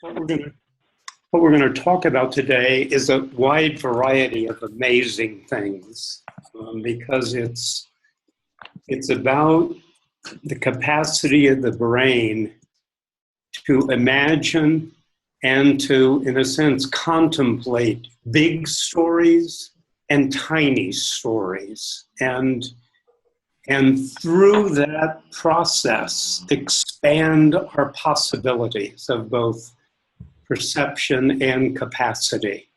What we're going to what we're going to talk about today is a wide variety of amazing things, because it's about the capacity of the brain to imagine and to, in a sense, contemplate big stories and tiny stories, and through that process expand our possibilities of both perception and capacity.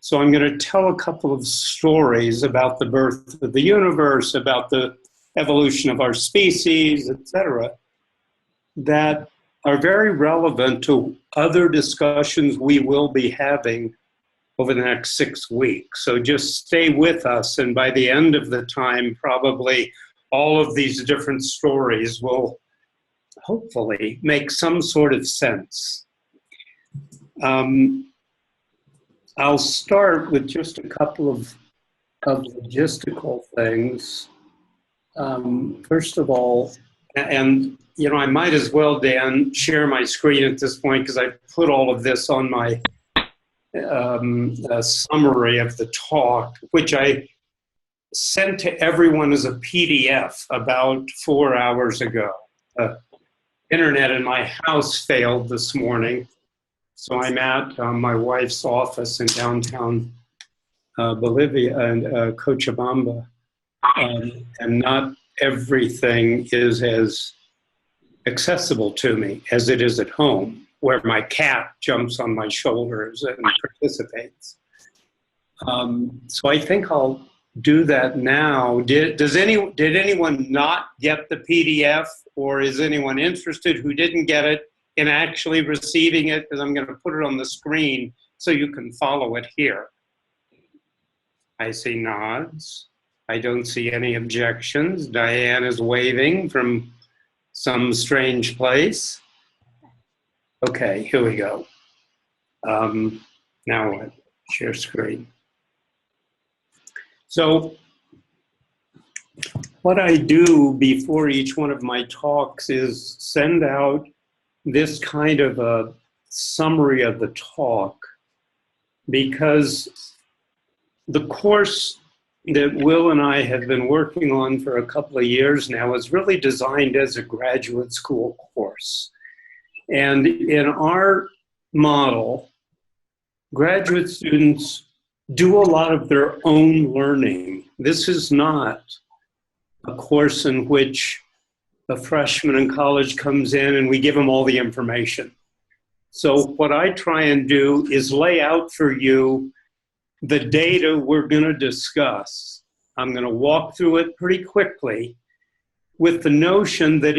So I'm going to tell a couple of stories about the birth of the universe, about the evolution of our species, etc., that are very relevant to other discussions we will be having over the next 6 weeks. So just stay with us, and by the end of the time, probably all of these different stories will hopefully make some sort of sense. I'll start with just a couple of logistical things. First of all, and I might as well, Dan, share my screen at this point because I put all of this on my summary of the talk, which I sent to everyone as a PDF about 4 hours ago. Internet in my house failed this morning, so I'm at my wife's office in downtown Bolivia and Cochabamba, and not everything is as accessible to me as it is at home, where my cat jumps on my shoulders and participates. So I think I'll do that now. Did anyone not get the PDF, or is anyone interested who didn't get it in actually receiving it? Because I'm going to put it on the screen so you can follow it here. I see nods. I don't see any objections. Diane is waving from some strange place. Okay, here we go. Now what? Share screen. So what I do before each one of my talks is send out this kind of a summary of the talk, because the course that Will and I have been working on for a couple of years now is really designed as a graduate school course. And in our model, graduate students do a lot of their own learning. This is not a course in which a freshman in college comes in and we give them all the information. So what I try and do is lay out for you the data we're going to discuss. I'm going to walk through it pretty quickly with the notion that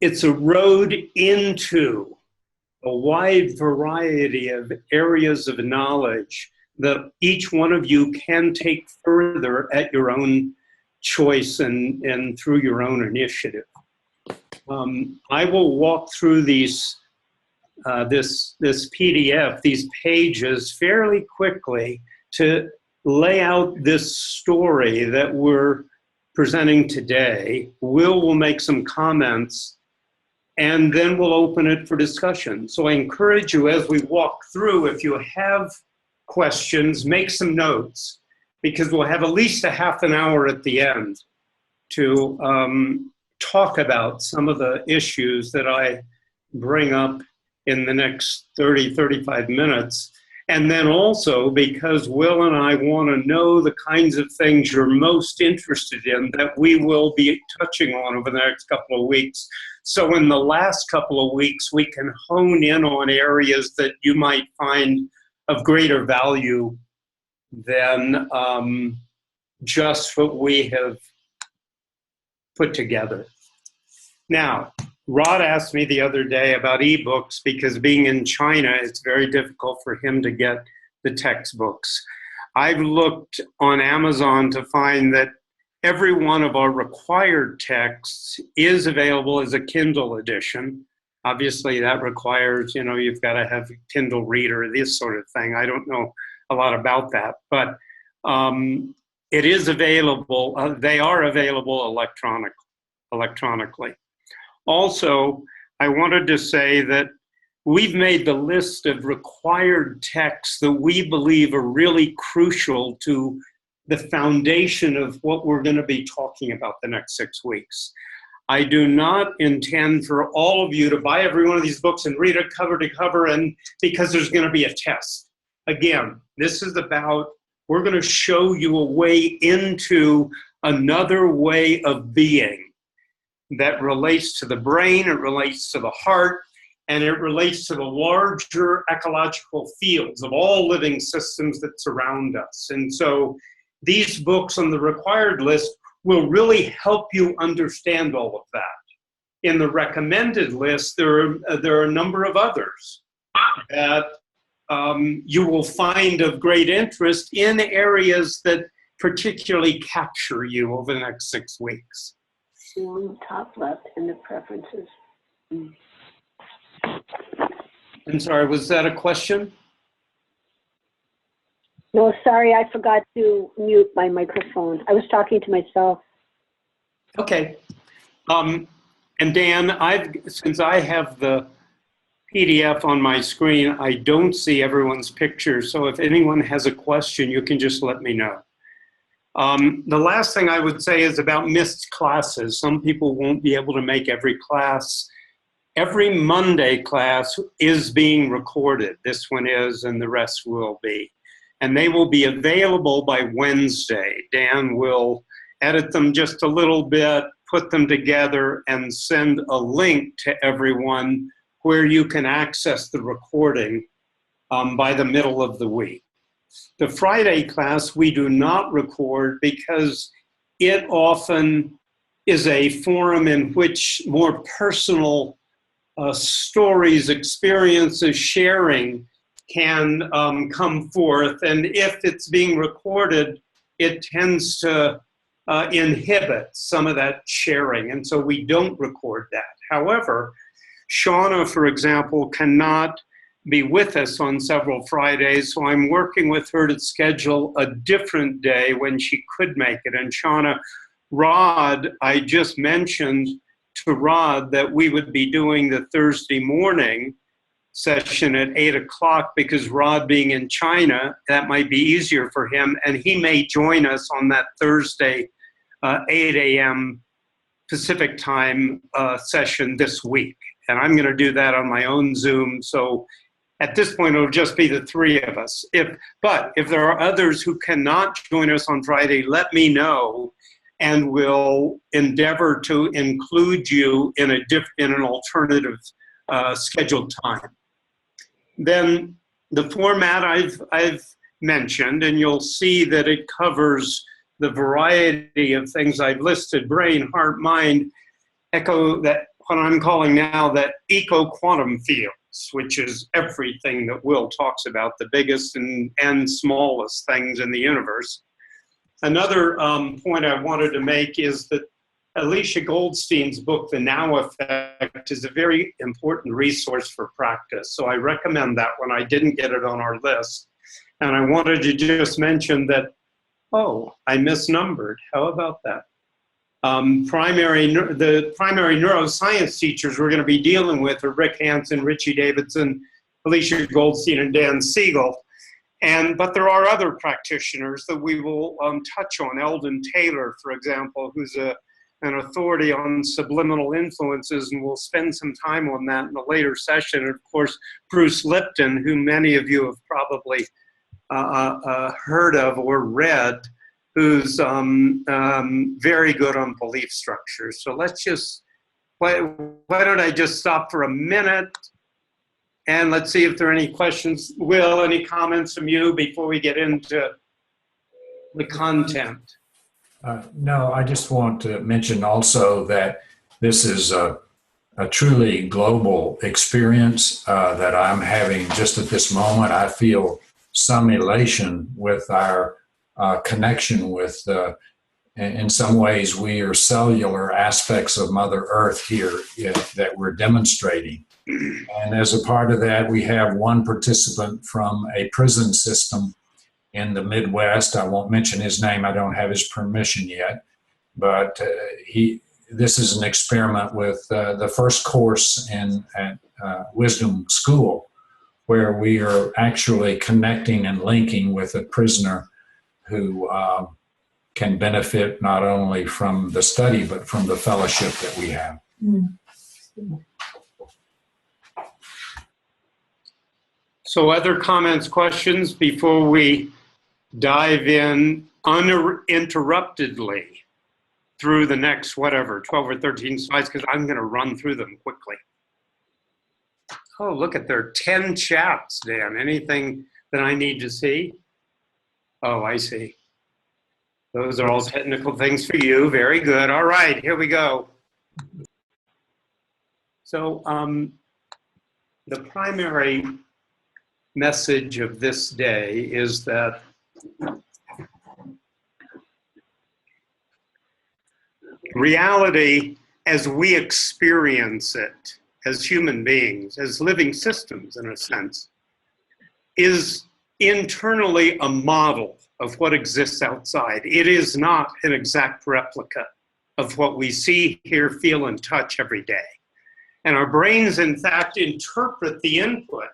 it's a road into a wide variety of areas of knowledge that each one of you can take further at your own choice and through your own initiative. I will walk through this PDF, these pages, fairly quickly to lay out this story that we're presenting today. Will make some comments, and then we'll open it for discussion. So I encourage you, as we walk through, if you have questions, make some notes, because we'll have at least a half an hour at the end to talk about some of the issues that I bring up in the next 30, 35 minutes. And then also, because Will and I want to know the kinds of things you're most interested in that we will be touching on over the next couple of weeks. So in the last couple of weeks, we can hone in on areas that you might find of greater value than just what we have put together. Now, Rod asked me the other day about ebooks, because being in China, it's very difficult for him to get the textbooks. I've looked on Amazon to find that every one of our required texts is available as a Kindle edition. Obviously, that requires, you've got to have a Kindle reader, this sort of thing. I don't know a lot about that, but it is available. They are available electronically. Also, I wanted to say that we've made the list of required texts that we believe are really crucial to the foundation of what we're going to be talking about the next 6 weeks. I do not intend for all of you to buy every one of these books and read it cover to cover, and because there's going to be a test. Again, this is about, we're going to show you a way into another way of being that relates to the brain, it relates to the heart, and it relates to the larger ecological fields of all living systems that surround us. And so these books on the required list will really help you understand all of that. In the recommended list, there are a number of others that you will find of great interest in areas that particularly capture you over the next 6 weeks. Top left in the preferences. I'm sorry, was that a question? No, sorry, I forgot to mute my microphone. I was talking to myself. Okay. And Dan, since I have the PDF on my screen, I don't see everyone's picture. So if anyone has a question, you can just let me know. The last thing I would say is about missed classes. Some people won't be able to make every class. Every Monday class is being recorded. This one is, and the rest will be. And they will be available by Wednesday. Dan will edit them just a little bit, put them together, and send a link to everyone where you can access the recording by the middle of the week. The Friday class we do not record because it often is a forum in which more personal stories, experiences, sharing can come forth. And if it's being recorded, it tends to inhibit some of that sharing. And so we don't record that. However, Shauna, for example, cannot be with us on several Fridays, so I'm working with her to schedule a different day when she could make it. And Shauna, Rod, I just mentioned to Rod that we would be doing the Thursday morning session at 8 o'clock because Rod being in China, that might be easier for him, and he may join us on that Thursday 8 a.m. Pacific time session this week. And I'm going to do that on my own Zoom. So at this point, it'll just be the three of us. But if there are others who cannot join us on Friday, let me know, and we'll endeavor to include you in an alternative scheduled time. Then the format I've mentioned, and you'll see that it covers the variety of things I've listed: brain, heart, mind, what I'm calling now that eco-quantum fields, which is everything that Will talks about, the biggest and smallest things in the universe. Another point I wanted to make is that Alicia Goldstein's book, The Now Effect, is a very important resource for practice. So I recommend that one. I didn't get it on our list. And I wanted to just mention that, oh, I misnumbered. How about that? The primary neuroscience teachers we're going to be dealing with are Rick Hansen, Richie Davidson, Alicia Goldstein, and Dan Siegel. But there are other practitioners that we will touch on. Eldon Taylor, for example, who's an authority on subliminal influences, and we'll spend some time on that in a later session. And of course, Bruce Lipton, who many of you have probably heard of or read, who's very good on belief structures. So let's just, why don't I just stop for a minute and let's see if there are any questions. Will, any comments from you before we get into the content? No, I just want to mention also that this is a truly global experience that I'm having just at this moment. I feel some elation with our connection with, in some ways, we are cellular aspects of Mother Earth here that we're demonstrating. And as a part of that, we have one participant from a prison system in the Midwest. I won't mention his name. I don't have his permission yet. But this is an experiment with the first course at Wisdom School, where we are actually connecting and linking with a prisoner who can benefit not only from the study, but from the fellowship that we have. So other comments, questions before we dive in uninterruptedly through the next, whatever, 12 or 13 slides, because I'm going to run through them quickly. Oh, look at there, 10 chats, Dan. Anything that I need to see? Oh, I see. Those are all technical things for you. Very good. All right, here we go. So the primary message of this day is that reality as we experience it as human beings, as living systems in a sense, is internally a model of what exists outside. It is not an exact replica of what we see, hear, feel, and touch every day. And our brains, in fact, interpret the input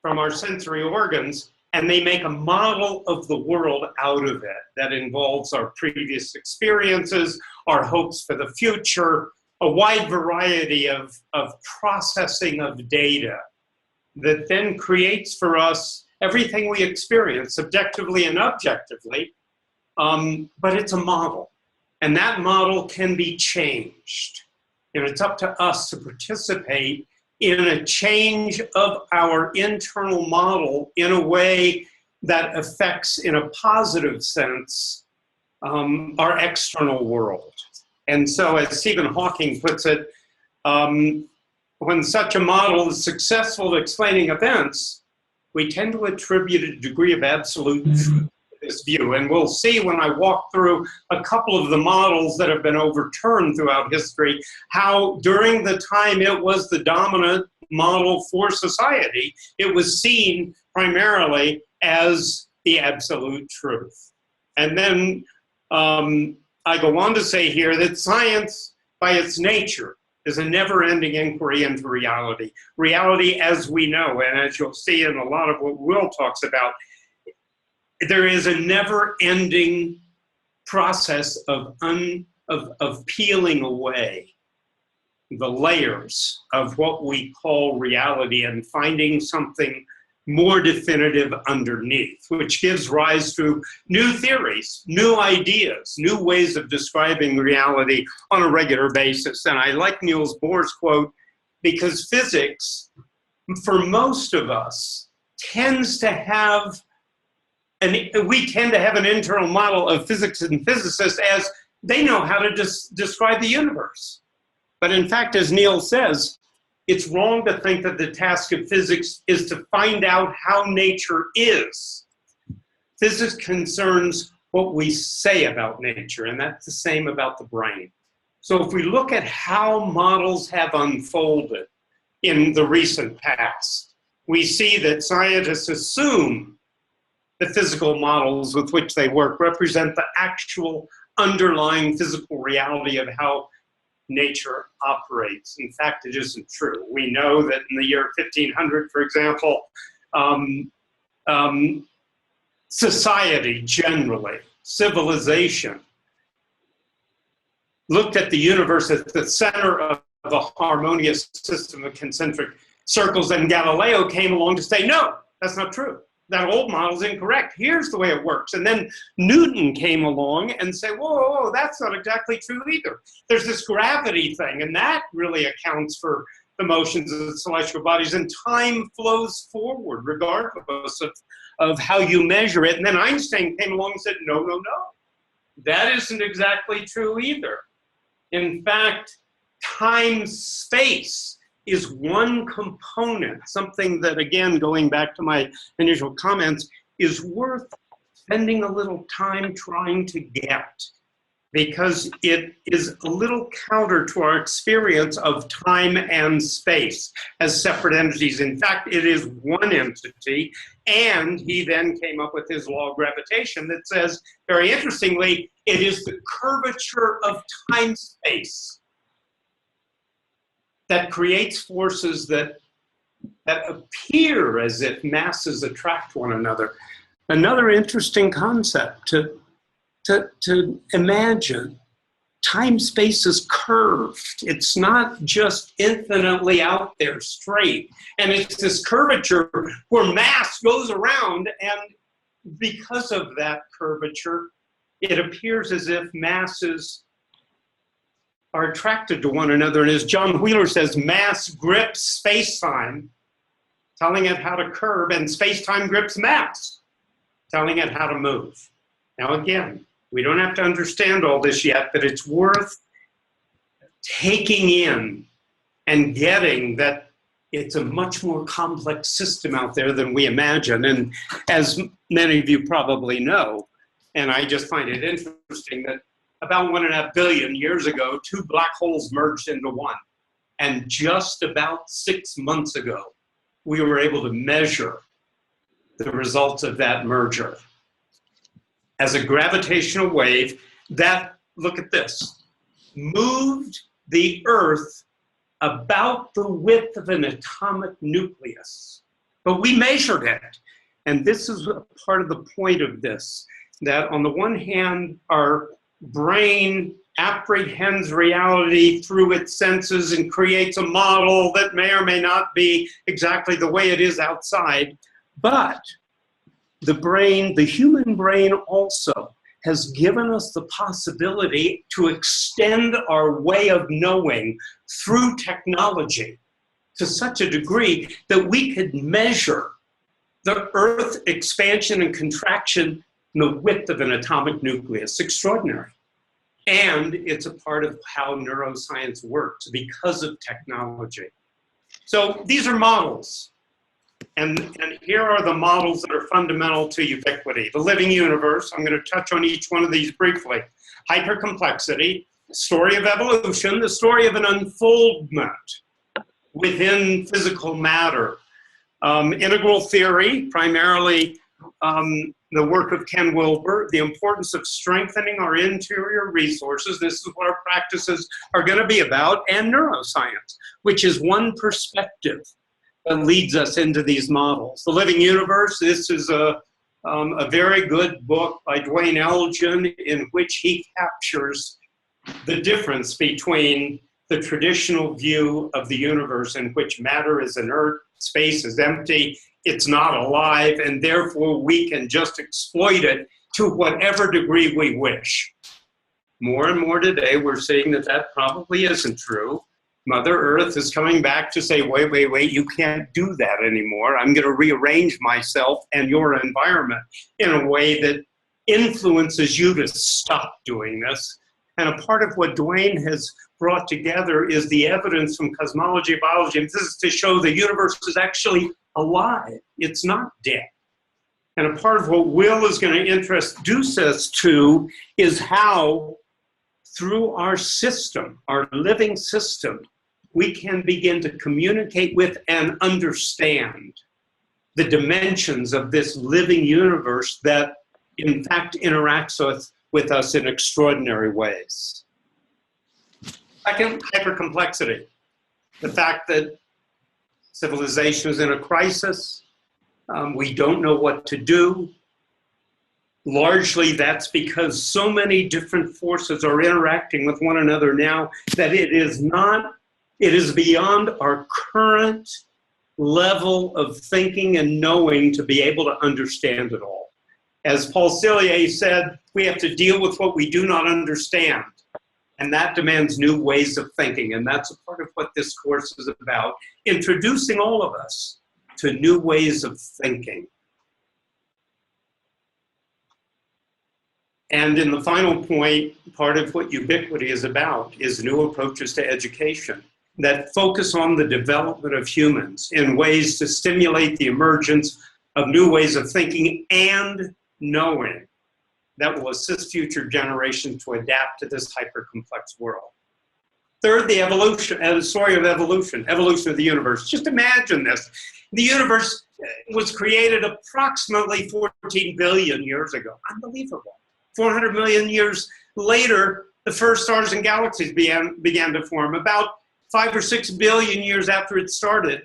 from our sensory organs, and they make a model of the world out of it that involves our previous experiences, our hopes for the future, a wide variety of processing of data that then creates for us everything we experience, subjectively and objectively, but it's a model. And that model can be changed. And it's up to us to participate in a change of our internal model in a way that affects, in a positive sense, our external world. And so, as Stephen Hawking puts it, when such a model is successful at explaining events, we tend to attribute a degree of absolute truth to this view. And we'll see when I walk through a couple of the models that have been overturned throughout history, how during the time it was the dominant model for society, it was seen primarily as the absolute truth. And then I go on to say here that science, by its nature, is a never-ending inquiry into reality. Reality as we know, and as you'll see in a lot of what Will talks about, there is a never-ending process of peeling away the layers of what we call reality and finding something more definitive underneath, which gives rise to new theories, new ideas, new ways of describing reality on a regular basis. And I like Niels Bohr's quote, because physics, for most of us, tends to have, we tend to have an internal model of physics and physicists as they know how to describe the universe. But in fact, as Neil says, it's wrong to think that the task of physics is to find out how nature is. Physics concerns what we say about nature, and that's the same about the brain. So if we look at how models have unfolded in the recent past, we see that scientists assume the physical models with which they work represent the actual underlying physical reality of how nature operates. In fact, it isn't true. We know that in the year 1500, for example, society generally, civilization, looked at the universe as the center of a harmonious system of concentric circles, and Galileo came along to say, no, that's not true. That old model is incorrect. Here's the way it works. And then Newton came along and said, whoa, that's not exactly true either. There's this gravity thing, and that really accounts for the motions of celestial bodies, and time flows forward regardless of how you measure it. And then Einstein came along and said, no, that isn't exactly true either. In fact, time-space is one component, something that, again, going back to my initial comments, is worth spending a little time trying to get. because it is a little counter to our experience of time and space as separate entities. In fact, it is one entity, and he then came up with his law of gravitation that says, very interestingly, it is the curvature of time-space that creates forces that appear as if masses attract one another. Another interesting concept to imagine. Time-space is curved. It's not just infinitely out there straight. And it's this curvature where mass goes around, and because of that curvature, it appears as if masses are attracted to one another. And as John Wheeler says, mass grips space-time, telling it how to curve, and space-time grips mass, telling it how to move. Now again, we don't have to understand all this yet, but it's worth taking in and getting that it's a much more complex system out there than we imagine. And as many of you probably know, and I just find it interesting that about 1.5 billion years ago, 2 black holes merged into one. And just about 6 months ago, we were able to measure the results of that merger. As a gravitational wave that, look at this, moved the Earth about the width of an atomic nucleus. But we measured it. And this is a part of the point of this, that on the one hand, our brain apprehends reality through its senses and creates a model that may or may not be exactly the way it is outside. But the brain, the human brain also has given us the possibility to extend our way of knowing through technology to such a degree that we could measure the Earth expansion and contraction in the width of an atomic nucleus. Extraordinary. And it's a part of how neuroscience works because of technology. So these are models. And here are the models that are fundamental to ubiquity. The living universe, I'm going to touch on each one of these briefly. Hypercomplexity, story of evolution, the story of an unfoldment within physical matter. Integral theory, primarily the work of Ken Wilber, the importance of strengthening our interior resources. This is what our practices are going to be about, and neuroscience, which is one perspective that leads us into these models. The Living Universe, this is a very good book by Dwayne Elgin in which he captures the difference between the traditional view of the universe in which matter is inert, space is empty, it's not alive, and therefore we can just exploit it to whatever degree we wish. More and more today, we're seeing that that probably isn't true. Mother Earth is coming back to say, wait, you can't do that anymore. I'm going to rearrange myself and your environment in a way that influences you to stop doing this. And a part of what Dwayne has brought together is the evidence from cosmology, biology, and this is to show the universe is actually alive. It's not dead. And a part of what Will is going to introduce us to is how, through our system, our living system, we can begin to communicate with and understand the dimensions of this living universe that, in fact, interacts with us in extraordinary ways. Second, hypercomplexity. The fact that civilization is in a crisis. We don't know what to do. Largely, that's because so many different forces are interacting with one another now that it is beyond our current level of thinking and knowing to be able to understand it all. As Paul Cillier said, we have to deal with what we do not understand. And that demands new ways of thinking. And that's a part of what this course is about, introducing all of us to new ways of thinking. And in the final point, part of what ubiquity is about is new approaches to education that focus on the development of humans in ways to stimulate the emergence of new ways of thinking and knowing. that will assist future generations to adapt to this hyper-complex world. Third, the story of evolution of the universe. Just imagine this. The universe was created approximately 14 billion years ago. Unbelievable. 400 million years later, the first stars and galaxies began to form. About 5 or 6 billion years after it started,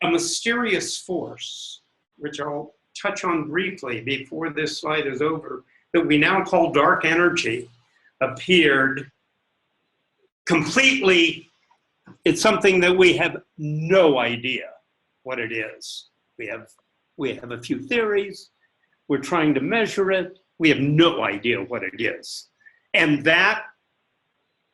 a mysterious force, which I'll touch on briefly before this slide is over, that we now call dark energy, appeared completely. It's something that we have no idea what it is. We have a few theories. We're trying to measure it. We have no idea what it is. And that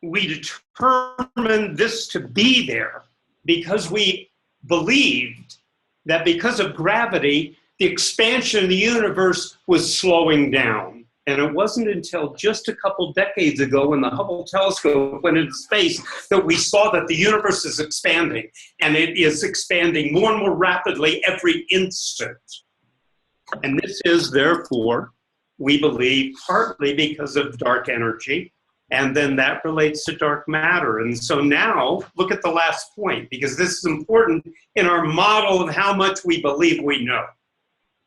we determined this to be there because we believed that because of gravity, the expansion of the universe was slowing down. And it wasn't until just a couple decades ago when the Hubble telescope went into space that we saw that the universe is expanding. And it is expanding more and more rapidly every instant. And this is, therefore, we believe, partly because of dark energy. And then that relates to dark matter. And so now, look at the last point, because this is important in our model of how much we believe we know.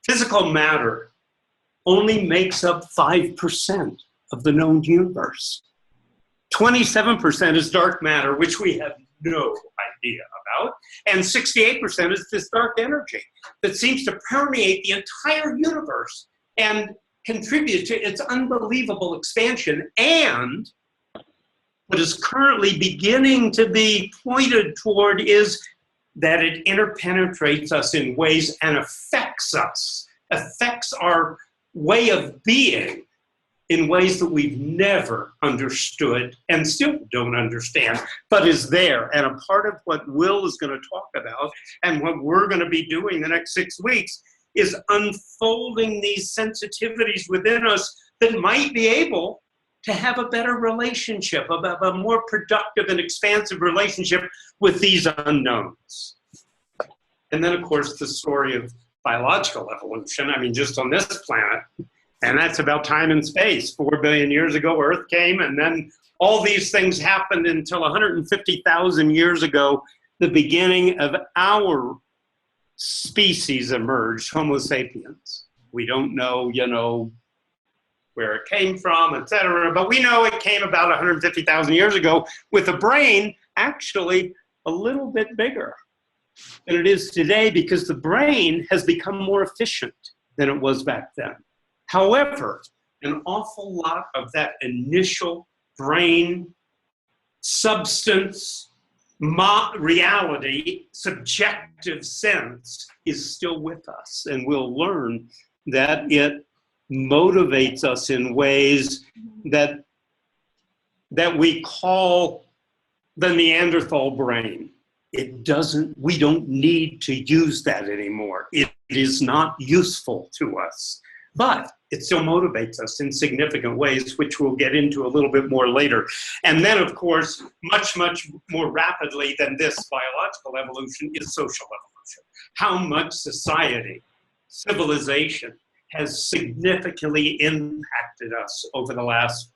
Physical matter only makes up 5% of the known universe. 27% is dark matter, which we have no idea about. And 68% is this dark energy that seems to permeate the entire universe and contribute to its unbelievable expansion. And what is currently beginning to be pointed toward is that it interpenetrates us in ways and affects us, affects our way of being in ways that we've never understood and still don't understand, but is there. And a part of what Will is going to talk about and what we're going to be doing the next 6 weeks is unfolding these sensitivities within us that might be able to have a better relationship, a more productive and expansive relationship with these unknowns. And then, of course, the story of biological evolution. I mean, just on this planet, and that's about time and space. 4 billion years ago, Earth came, and then all these things happened until 150,000 years ago, the beginning of our species emerged, Homo sapiens. We don't know, where it came from, et cetera, but we know it came about 150,000 years ago with a brain actually a little bit bigger than it is today because the brain has become more efficient than it was back then. However, an awful lot of that initial brain substance, reality, subjective sense is still with us. And we'll learn that it motivates us in ways that we call the Neanderthal brain. We don't need to use that anymore. It is not useful to us, but it still motivates us in significant ways, which we'll get into a little bit more later. And then, of course, much, much more rapidly than this biological evolution is social evolution. How much society, civilization, has significantly impacted us over the last,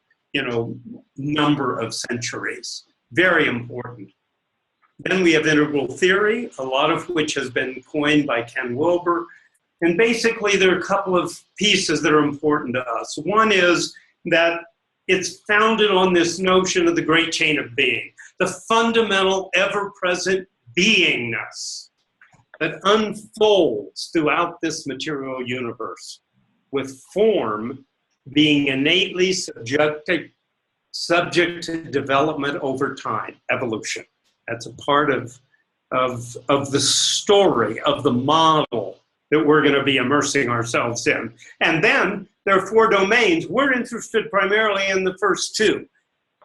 number of centuries. Very important. Then we have integral theory, a lot of which has been coined by Ken Wilber. And basically, there are a couple of pieces that are important to us. One is that it's founded on this notion of the great chain of being, the fundamental, ever-present beingness that unfolds throughout this material universe, with form being innately subject to development over time, evolution. That's a part of the story, of the model that we're going to be immersing ourselves in. And then there are 4 domains. We're interested primarily in the first 2,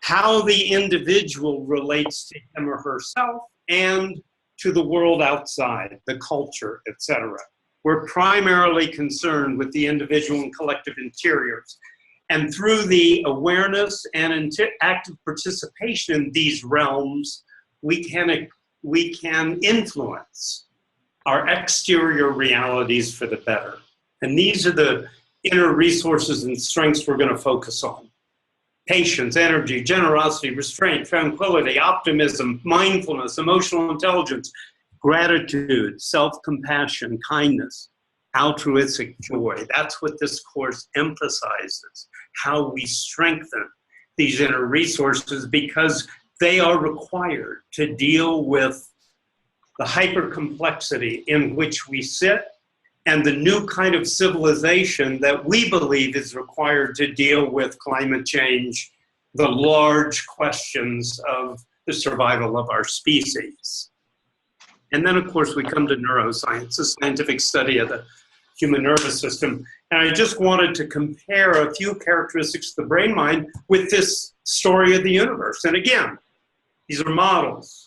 how the individual relates to him or herself and to the world outside, the culture, etc. We're primarily concerned with the individual and collective interiors. And through the awareness and active participation in these realms, we can influence our exterior realities for the better. And these are the inner resources and strengths we're going to focus on. Patience, energy, generosity, restraint, tranquility, optimism, mindfulness, emotional intelligence, gratitude, self-compassion, kindness, altruistic joy. That's what this course emphasizes, how we strengthen these inner resources, because they are required to deal with the hypercomplexity in which we sit and the new kind of civilization that we believe is required to deal with climate change, the large questions of the survival of our species. And then, of course, we come to neuroscience, the scientific study of the human nervous system. And I just wanted to compare a few characteristics of the brain mind with this story of the universe. And again, these are models.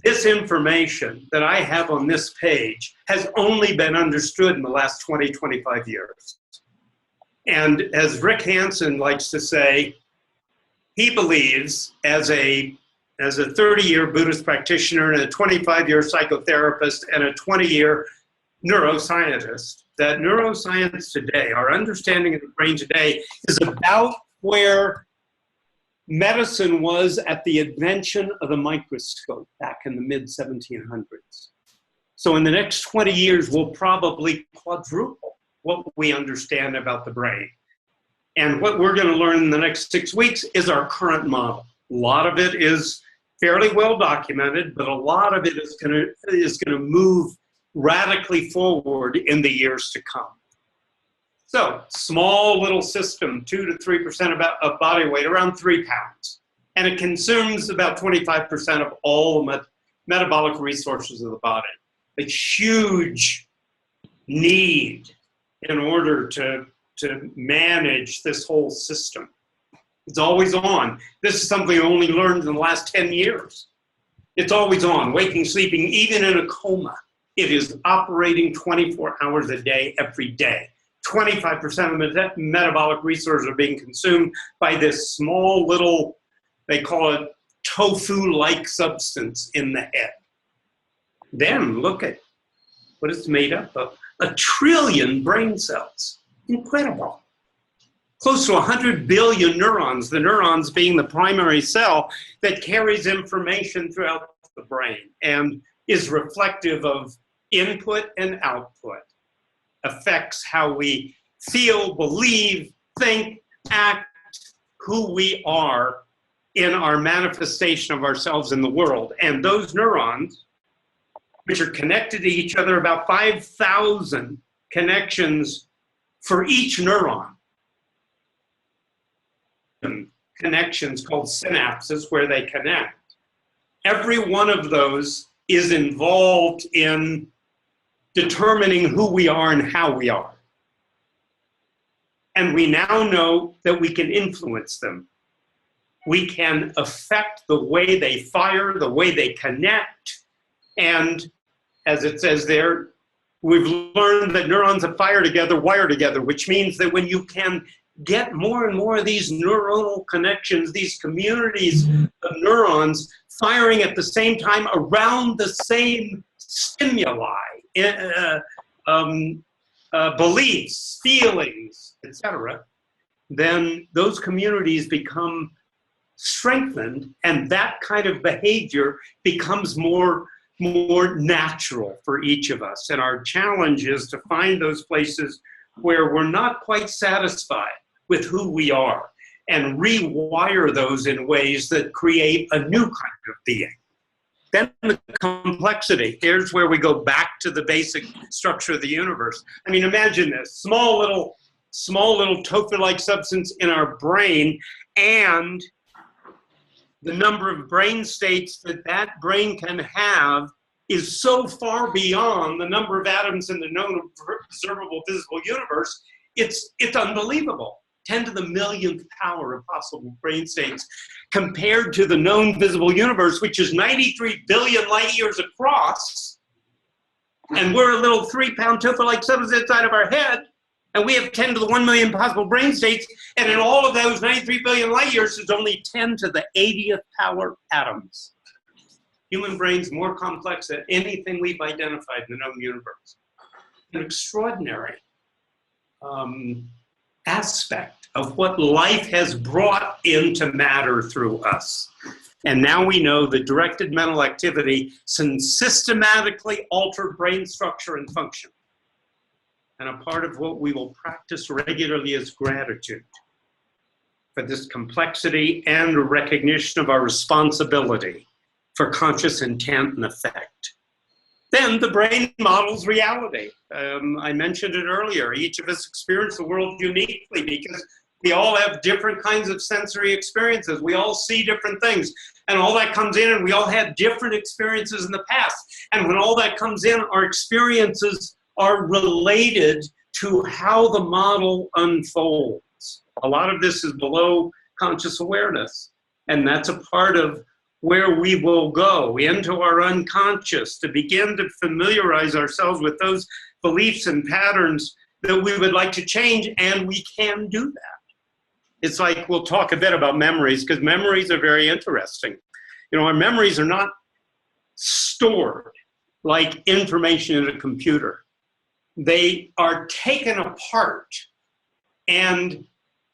This information that I have on this page has only been understood in the last 20, 25 years. And as Rick Hansen likes to say, he believes as a 30-year Buddhist practitioner and a 25-year psychotherapist and a 20-year neuroscientist, that neuroscience today, our understanding of the brain today, is about where medicine was at the invention of the microscope back in the mid-1700s. So in the next 20 years, we'll probably quadruple what we understand about the brain. And what we're going to learn in the next 6 weeks is our current model. A lot of it is fairly well documented, but a lot of it is going to move radically forward in the years to come. So, small little system, 2 to 3% of body weight, around 3 pounds. And it consumes about 25% of all metabolic resources of the body. A huge need in order to manage this whole system. It's always on. This is something I only learned in the last 10 years. It's always on, waking, sleeping, even in a coma. It is operating 24 hours a day, every day. 25% of the metabolic resources are being consumed by this small little, they call it tofu-like substance in the head. Then look at what it's made up of. 1 trillion brain cells. Incredible. Close to 100 billion neurons, the neurons being the primary cell that carries information throughout the brain and is reflective of input and output. Affects how we feel, believe, think, act, who we are in our manifestation of ourselves in the world. And those neurons, which are connected to each other, about 5,000 connections for each neuron. Connections called synapses where they connect. Every one of those is involved in determining who we are and how we are. And we now know that we can influence them. We can affect the way they fire, the way they connect. And as it says there, we've learned that neurons that fire together wire together, which means that when you can get more and more of these neuronal connections, these communities of neurons firing at the same time around the same stimuli, beliefs, feelings, etc., then those communities become strengthened, and that kind of behavior becomes more natural for each of us. And our challenge is to find those places where we're not quite satisfied with who we are and rewire those in ways that create a new kind of being. Then the complexity, here's where we go back to the basic structure of the universe. I mean, imagine this, small little tofu-like substance in our brain, and the number of brain states that brain can have is so far beyond the number of atoms in the known observable visible universe, it's unbelievable. 10 to the millionth power of possible brain states compared to the known visible universe, which is 93 billion light years across. And we're a little 3-pound tofu-like substance inside of our head, and we have 10 to the 1 million possible brain states, and in all of those 93 billion light years, there's only 10 to the 80th power atoms. Human brain's more complex than anything we've identified in the known universe. An extraordinary aspect of what life has brought into matter through us. And now we know that directed mental activity can systematically alter brain structure and function. And a part of what we will practice regularly is gratitude for this complexity and recognition of our responsibility for conscious intent and effect. Then the brain models reality. I mentioned it earlier. Each of us experience the world uniquely because we all have different kinds of sensory experiences. We all see different things. And all that comes in, and we all had different experiences in the past. And when all that comes in, our experiences are related to how the model unfolds. A lot of this is below conscious awareness. And that's a part of where we will go into our unconscious to begin to familiarize ourselves with those beliefs and patterns that we would like to change, and we can do that. It's like, we'll talk a bit about memories, because memories are very interesting. You know, our memories are not stored like information in a computer. They are taken apart, and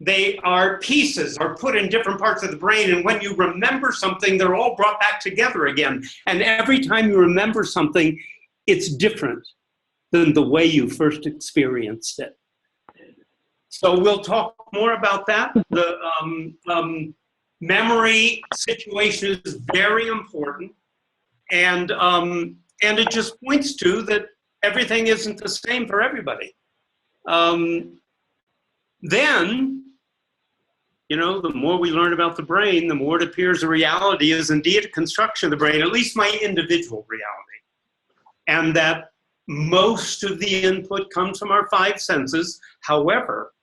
they are pieces, are put in different parts of the brain, and when you remember something, they're all brought back together again. And every time you remember something, it's different than the way you first experienced it. So we'll talk more about that. The memory situation is very important, and it just points to that everything isn't the same for everybody. Then, you know, the more we learn about the brain, the more it appears the reality is indeed a construction of the brain, at least my individual reality. And that most of the input comes from our five senses. However,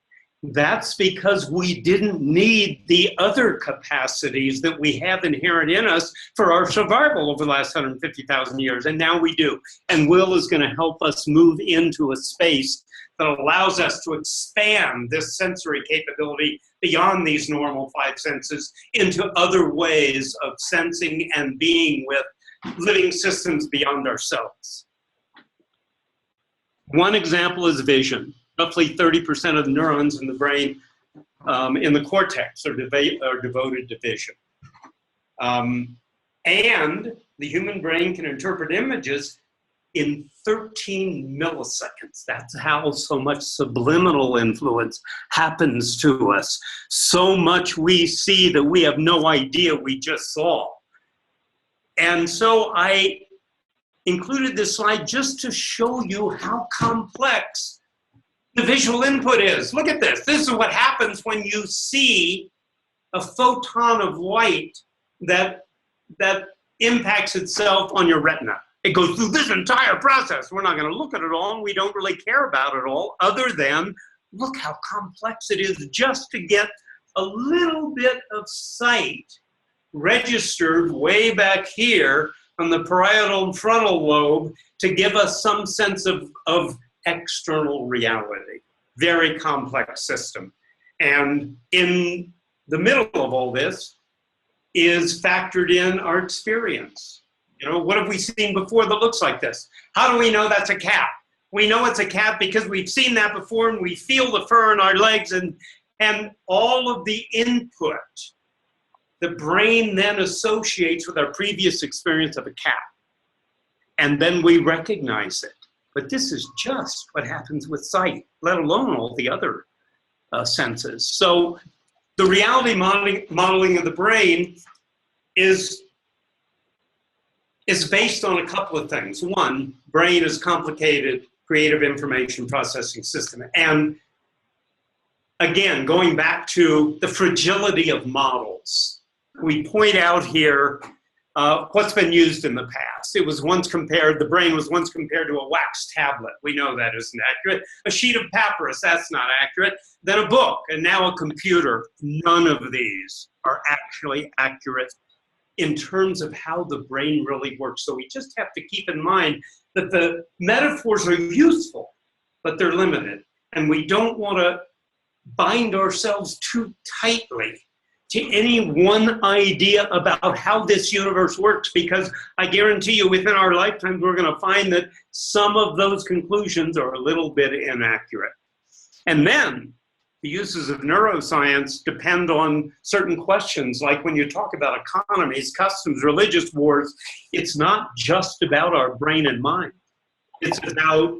that's because we didn't need the other capacities that we have inherent in us for our survival over the last 150,000 years, and now we do. And Will is going to help us move into a space that allows us to expand this sensory capability beyond these normal five senses into other ways of sensing and being with living systems beyond ourselves. One example is vision. Roughly 30% of the neurons in the brain, in the cortex, are devoted to vision. And the human brain can interpret images in 13 milliseconds. That's how so much subliminal influence happens to us. So much we see that we have no idea we just saw. And so I included this slide just to show you how complex the visual input is. Look at this. This is what happens when you see a photon of light that impacts itself on your retina. It goes through this entire process. We're not going to look at it all, and we don't really care about it all, other than look how complex it is just to get a little bit of sight registered way back here on the parietal and frontal lobe to give us some sense of external reality. Very complex system. And in the middle of all this is factored in our experience. You know, what have we seen before that looks like this? How do we know that's a cat? We know it's a cat because we've seen that before, and we feel the fur in our legs, and all of the input the brain then associates with our previous experience of a cat. And then we recognize it. But this is just what happens with sight, let alone all the other senses. So the reality modeling of the brain is based on a couple of things. One, brain is complicated, creative information processing system. And again, going back to the fragility of models, we point out here what's been used in the past. It was once compared, the brain was once compared to a wax tablet. We know that isn't accurate. A sheet of papyrus, that's not accurate. Then a book, and now a computer. None of these are actually accurate in terms of how the brain really works. So we just have to keep in mind that the metaphors are useful, but they're limited. And we don't want to bind ourselves too tightly to any one idea about how this universe works, because I guarantee you within our lifetimes we're going to find that some of those conclusions are a little bit inaccurate. And then the uses of neuroscience depend on certain questions, like when you talk about economies, customs, religious wars, it's not just about our brain and mind. It's about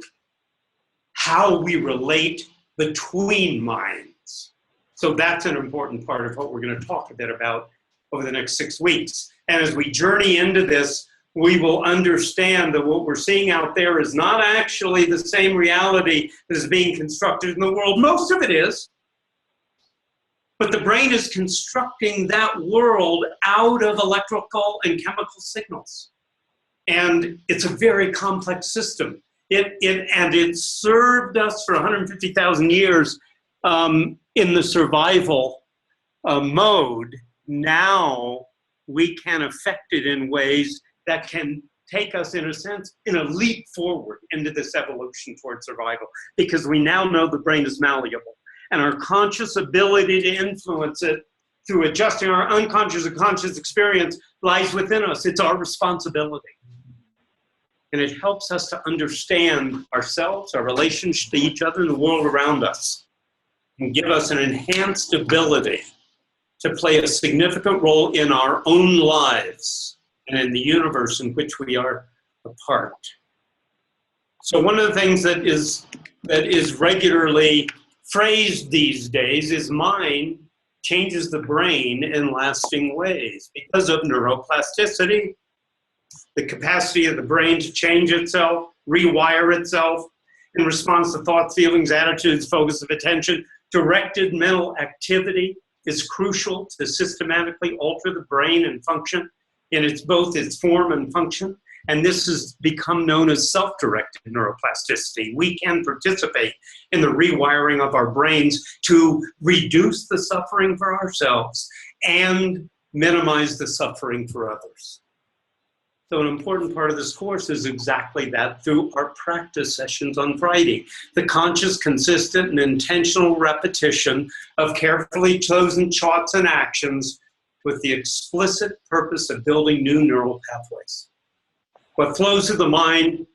how we relate between minds. So that's an important part of what we're going to talk a bit about over the next 6 weeks. And as we journey into this, we will understand that what we're seeing out there is not actually the same reality that is being constructed in the world. Most of it is. But the brain is constructing that world out of electrical and chemical signals. And it's a very complex system. It served us for 150,000 years in the survival mode. Now we can affect it in ways that can take us, in a sense, in a leap forward into this evolution towards survival, because we now know the brain is malleable. And our conscious ability to influence it through adjusting our unconscious and conscious experience lies within us. It's our responsibility. And it helps us to understand ourselves, our relationship to each other, and the world around us, and give us an enhanced ability to play a significant role in our own lives and in the universe in which we are a part. So one of the things that is regularly phrased these days is mind changes the brain in lasting ways because of neuroplasticity, the capacity of the brain to change itself, rewire itself in response to thoughts, feelings, attitudes, focus of attention. Directed mental activity is crucial to systematically alter the brain and function in both its form and function. And this has become known as self-directed neuroplasticity. We can participate in the rewiring of our brains to reduce the suffering for ourselves and minimize the suffering for others. So an important part of this course is exactly that through our practice sessions on Friday. The conscious, consistent, and intentional repetition of carefully chosen thoughts and actions with the explicit purpose of building new neural pathways. What flows through the mind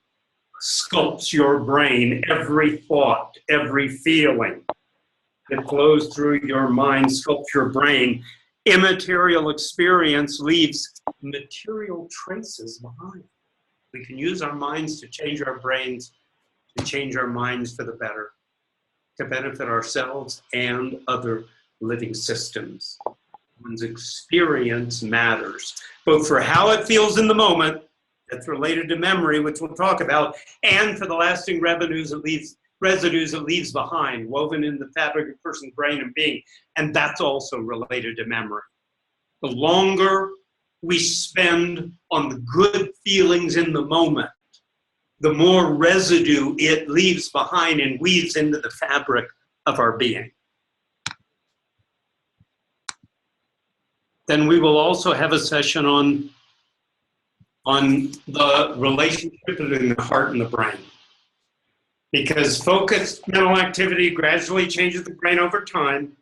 sculpts your brain. Every thought, every feeling that flows through your mind sculpts your brain. Immaterial experience leaves material traces behind. We can use our minds to change our brains, to change our minds for the better, to benefit ourselves and other living systems. One's experience matters, both for how it feels in the moment, that's related to memory, which we'll talk about, and for the lasting residues it leaves behind, woven in the fabric of a person's brain and being, and that's also related to memory. The longer we spend on the good feelings in the moment, the more residue it leaves behind and weaves into the fabric of our being. Then we will also have a session on the relationship between the heart and the brain. Because focused mental activity gradually changes the brain over time,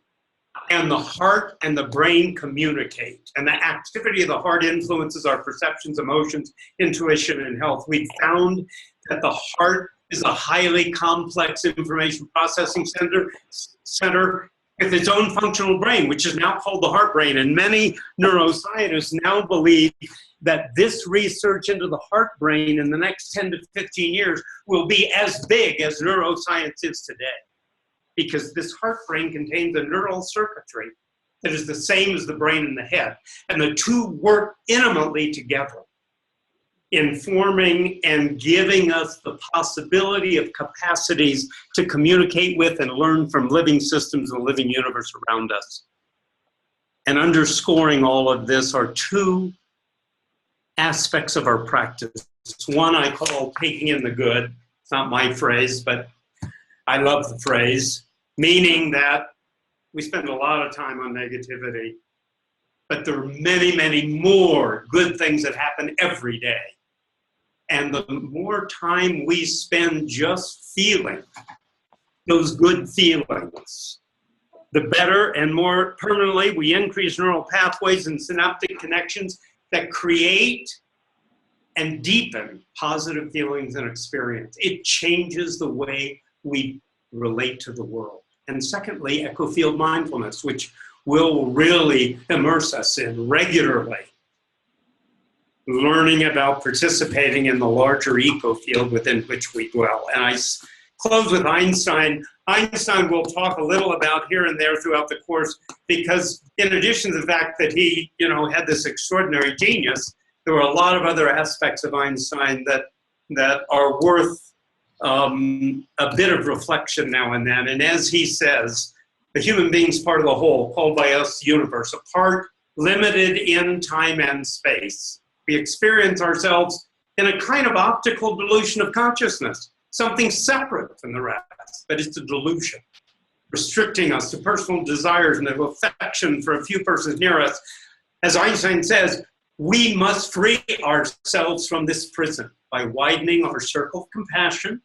and the heart and the brain communicate. And the activity of the heart influences our perceptions, emotions, intuition, and health. We've found that the heart is a highly complex information processing center with its own functional brain, which is now called the heart brain. And many neuroscientists now believe that this research into the heart brain in the next 10 to 15 years will be as big as neuroscience is today. Because this heart brain contains a neural circuitry that is the same as the brain and the head. And the two work intimately together in forming and giving us the possibility of capacities to communicate with and learn from living systems and the living universe around us. And underscoring all of this are two aspects of our practice. One I call taking in the good. It's not my phrase, but I love the phrase, meaning that we spend a lot of time on negativity, but there are many, many more good things that happen every day. And the more time we spend just feeling those good feelings, the better and more permanently we increase neural pathways and synaptic connections that create and deepen positive feelings and experience. It changes the way we relate to the world. And secondly, Ecofield mindfulness, which will really immerse us in regularly, learning about participating in the larger eco-field within which we dwell. And I close with Einstein. Einstein will talk a little about here and there throughout the course, because in addition to the fact that he, had this extraordinary genius, there were a lot of other aspects of Einstein that are worth a bit of reflection now and then. And as he says, the human being's part of the whole, called by us the universe, a part limited in time and space. We experience ourselves in a kind of optical delusion of consciousness, something separate from the rest, but it's a delusion, restricting us to personal desires and of affection for a few persons near us. As Einstein says, we must free ourselves from this prison by widening our circle of compassion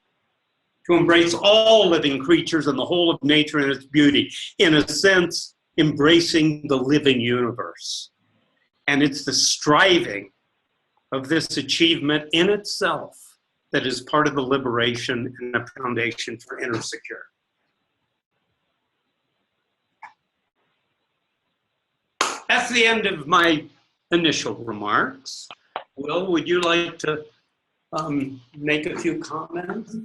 to embrace all living creatures and the whole of nature and its beauty, in a sense, embracing the living universe. And it's the striving of this achievement in itself that is part of the liberation and the foundation for inner security. That's the end of my initial remarks. Will, would you like to make a few comments?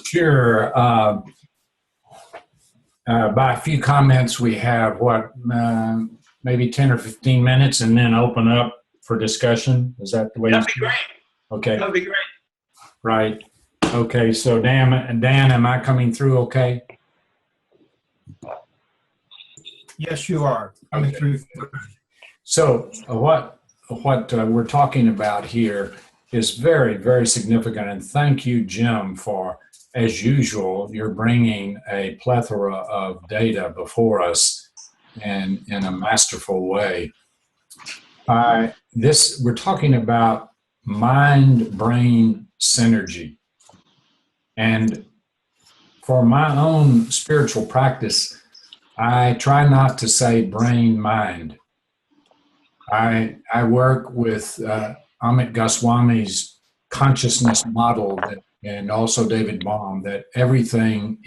Sure. By a few comments, we have maybe 10 or 15 minutes, and then open up for discussion. Is that the way? That'd be great. Okay. That'd be great. Right. Okay. So Dan, am I coming through okay? Yes, you are. Coming through. So what we're talking about here is very, very significant. And thank you, Jim, for, as usual, you're bringing a plethora of data before us and in a masterful way. We're talking about mind-brain synergy. And for my own spiritual practice, I try not to say brain-mind. I work with Amit Goswami's consciousness model and also David Baum, that everything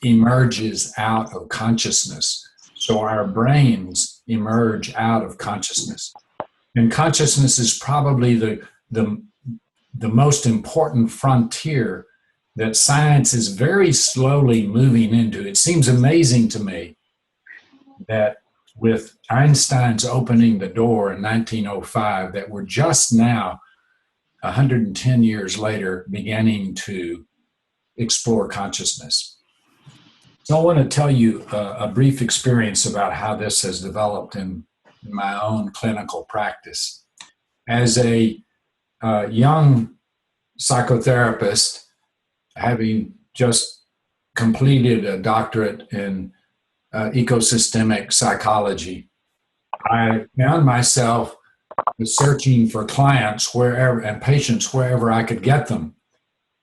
emerges out of consciousness. So our brains emerge out of consciousness. And consciousness is probably the most important frontier that science is very slowly moving into. It seems amazing to me that with Einstein's opening the door in 1905, that we're just now, 110 years later, beginning to explore consciousness. So I want to tell you a brief experience about how this has developed in my own clinical practice. As a young psychotherapist, having just completed a doctorate in ecosystemic psychology, I found myself searching for clients wherever and patients wherever I could get them.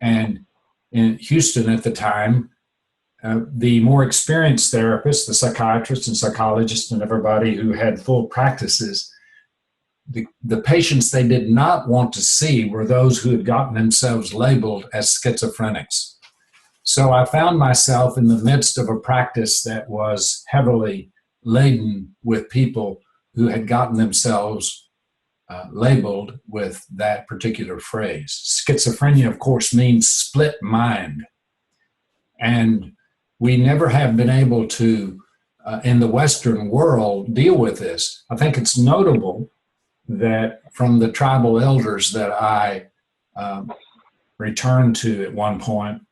And in Houston at the time, the more experienced therapists, the psychiatrists and psychologists and everybody who had full practices, the patients they did not want to see were those who had gotten themselves labeled as schizophrenics. So I found myself in the midst of a practice that was heavily laden with people who had gotten themselves labeled with that particular phrase. Schizophrenia, of course, means split mind. And we never have been able to, in the Western world, deal with this. I think it's notable that from the tribal elders that I returned to at one point,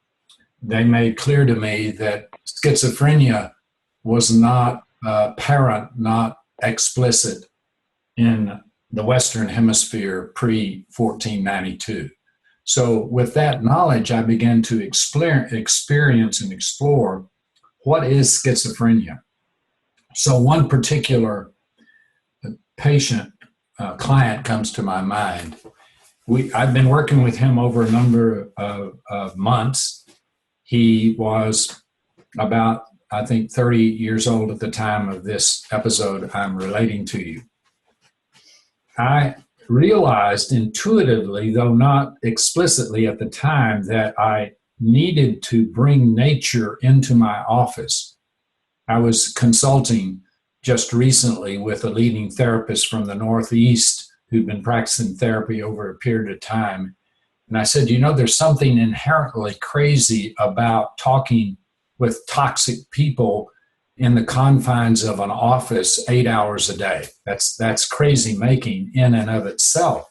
they made clear to me that schizophrenia was not apparent, not explicit in the Western Hemisphere pre-1492. So with that knowledge, I began to experience and explore what is schizophrenia. So one particular patient, client comes to my mind. I've been working with him over a number of months. He was about, I think, 30 years old at the time of this episode I'm relating to you. I realized intuitively, though not explicitly at the time, that I needed to bring nature into my office. I was consulting just recently with a leading therapist from the Northeast who'd been practicing therapy over a period of time. And I said, there's something inherently crazy about talking with toxic people in the confines of an office 8 hours a day. That's crazy making in and of itself.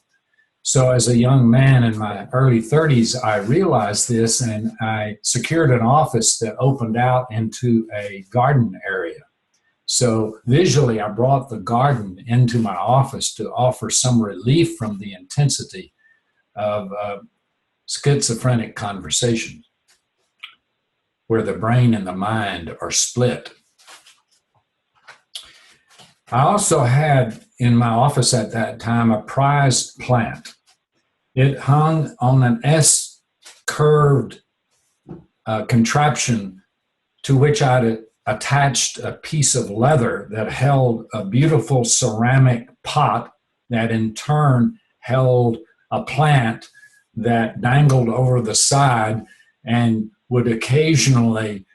So as a young man in my early 30s, I realized this, and I secured an office that opened out into a garden area. So visually, I brought the garden into my office to offer some relief from the intensity of schizophrenic conversations, where the brain and the mind are split. I also had in my office at that time a prized plant. It hung on an S-curved contraption to which I'd attached a piece of leather that held a beautiful ceramic pot that in turn held a plant that dangled over the side and would occasionally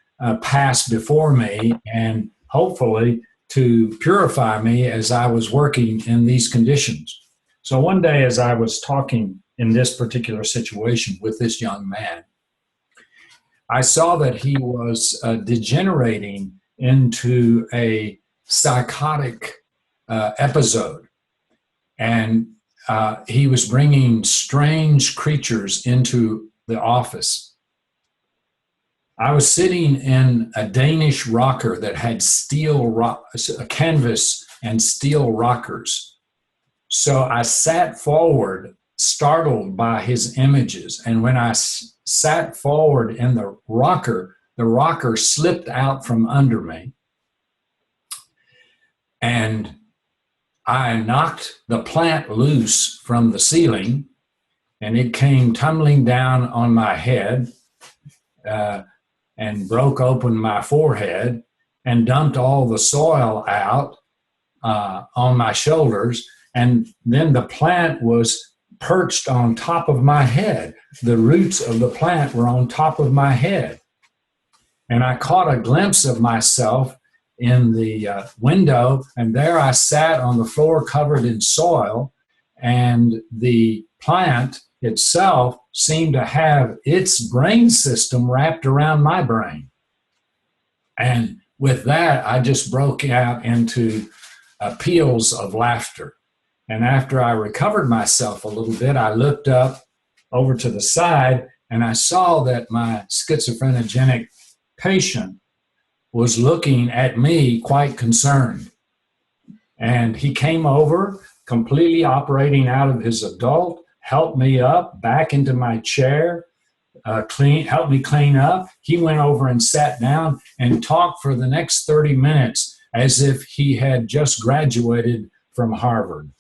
pass before me and hopefully to purify me as I was working in these conditions. So one day, as I was talking in this particular situation with this young man, I saw that he was degenerating into a psychotic episode. And he was bringing strange creatures into the office. I was sitting in a Danish rocker that had a canvas and steel rockers. So I sat forward, startled by his images. And when I sat forward in the rocker slipped out from under me. And I knocked the plant loose from the ceiling, and it came tumbling down on my head and broke open my forehead and dumped all the soil out on my shoulders. And then the plant was perched on top of my head. The roots of the plant were on top of my head. And I caught a glimpse of myself in the window, and there I sat on the floor covered in soil, and the plant itself seemed to have its brain system wrapped around my brain. And with that, I just broke out into peals of laughter. And after I recovered myself a little bit, I looked up over to the side, and I saw that my schizophrenic patient was looking at me quite concerned. And he came over, completely operating out of his adult, helped me up back into my chair, helped me clean up. He went over and sat down and talked for the next 30 minutes as if he had just graduated from Harvard.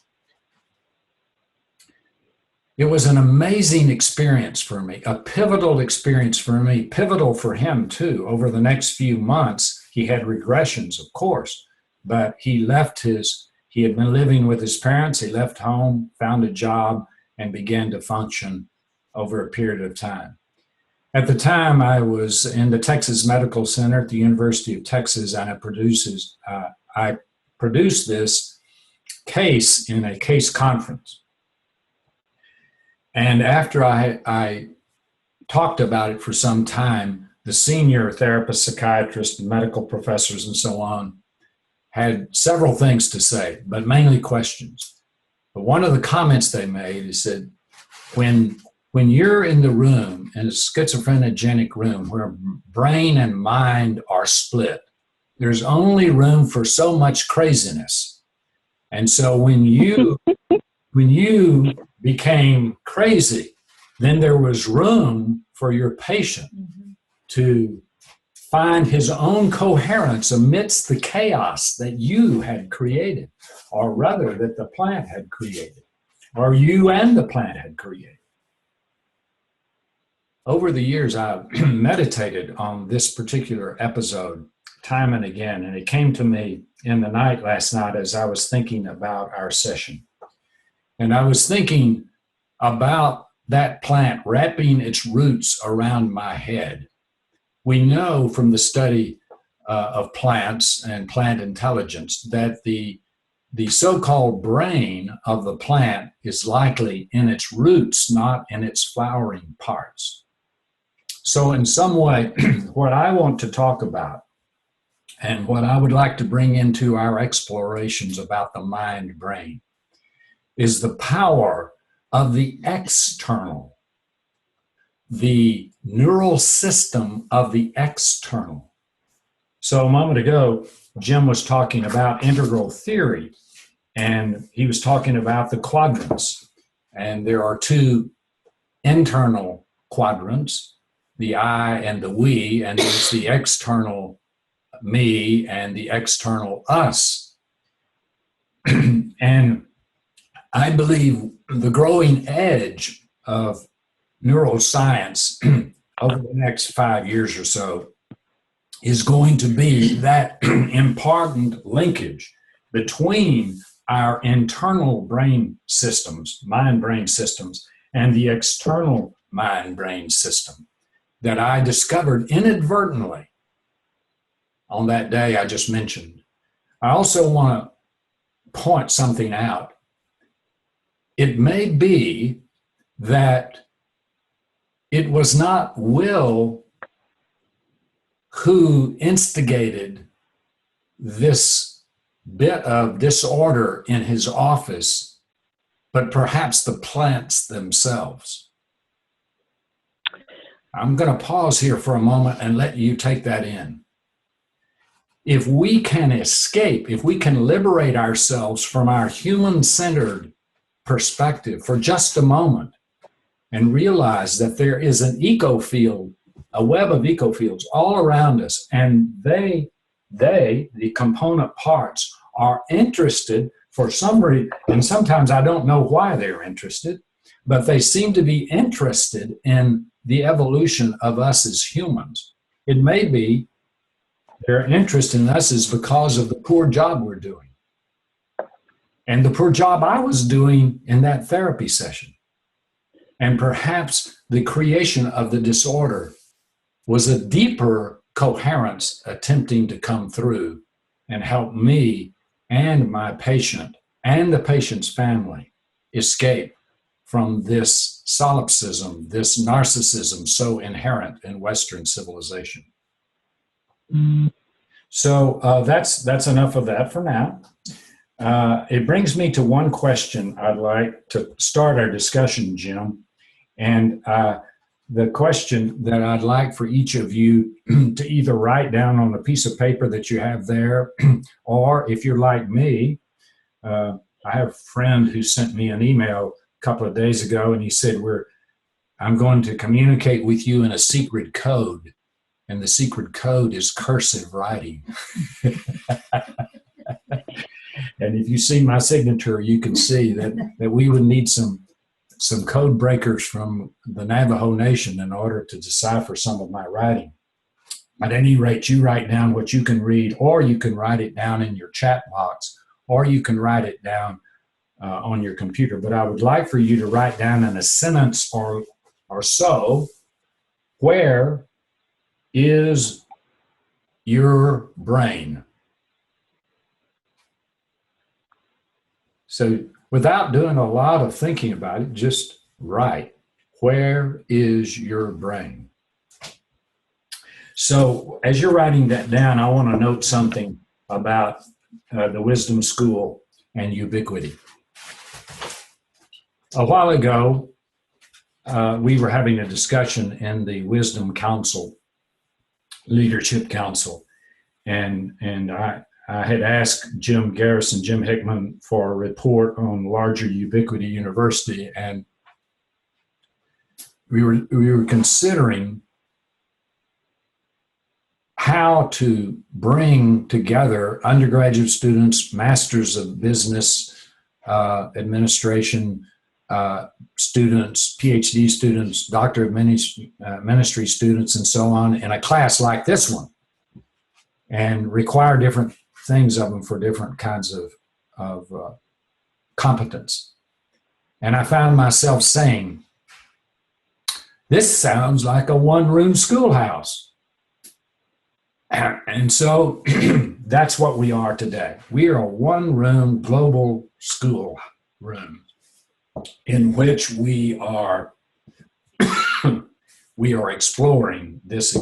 It was an amazing experience for me, a pivotal experience for me, pivotal for him too. Over the next few months, he had regressions, of course, but he had been living with his parents, he left home, found a job, and began to function over a period of time. At the time, I was in the Texas Medical Center at the University of Texas, and I produced this case in a case conference. And after I talked about it for some time, the senior therapists, psychiatrists, medical professors, and so on had several things to say, but mainly questions. But one of the comments they made is that when you're in the room, in a schizophrenic room where brain and mind are split, there's only room for so much craziness. And so when you became crazy, then there was room for your patient to find his own coherence amidst the chaos that you had created, or rather that the plant had created, or you and the plant had created. Over the years, I've meditated on this particular episode time and again, and it came to me in the night last night as I was thinking about our session. And I was thinking about that plant wrapping its roots around my head. We know from the study of plants and plant intelligence that the so-called brain of the plant is likely in its roots, not in its flowering parts. So in some way, what I want to talk about and what I would like to bring into our explorations about the mind-brain is the power of the external, the neural system of the external. So a moment ago, Jim was talking about integral theory, and he was talking about the quadrants. And there are two internal quadrants, the I and the we, and there's the external me and the external us. And I believe the growing edge of neuroscience over the next 5 years or so is going to be that important linkage between our internal brain systems, mind-brain systems, and the external mind-brain system that I discovered inadvertently on that day I just mentioned. I also want to point something out. It may be that it was not Will who instigated this bit of disorder in his office, but perhaps the plants themselves. I'm going to pause here for a moment and let you take that in. If we can escape, if we can liberate ourselves from our human-centered perspective for just a moment and realize that there is an ecofield, a web of ecofields all around us, and the component parts, are interested for some reason, and sometimes I don't know why they're interested, but they seem to be interested in the evolution of us as humans. It may be their interest in us is because of the poor job we're doing, and the poor job I was doing in that therapy session. And perhaps the creation of the disorder was a deeper coherence attempting to come through and help me and my patient and the patient's family escape from this solipsism, this narcissism so inherent in Western civilization. So that's enough of that for now. It brings me to one question I'd like to start our discussion, Jim. And the question that I'd like for each of you to either write down on a piece of paper that you have there, or if you're like me, I have a friend who sent me an email a couple of days ago, and he said, I'm going to communicate with you in a secret code, and the secret code is cursive writing. And if you see my signature, you can see that we would need some code breakers from the Navajo Nation in order to decipher some of my writing. At any rate, you write down what you can read, or you can write it down in your chat box, or you can write it down on your computer. But I would like for you to write down in a sentence or so, where is your brain? So without doing a lot of thinking about it, just write, where is your brain? So as you're writing that down, I want to note something about the Wisdom School and ubiquity. A while ago, we were having a discussion in the Wisdom Council, Leadership Council, and I had asked Jim Garrison, Jim Hickman, for a report on larger Ubiquity University, and we were considering how to bring together undergraduate students, masters of business administration students, PhD students, doctor of ministry students, and so on, in a class like this one, and require different things of them for different kinds of competence. And I found myself saying, this sounds like a one-room schoolhouse. And so that's what we are today. We are a one-room global school room in which we are exploring this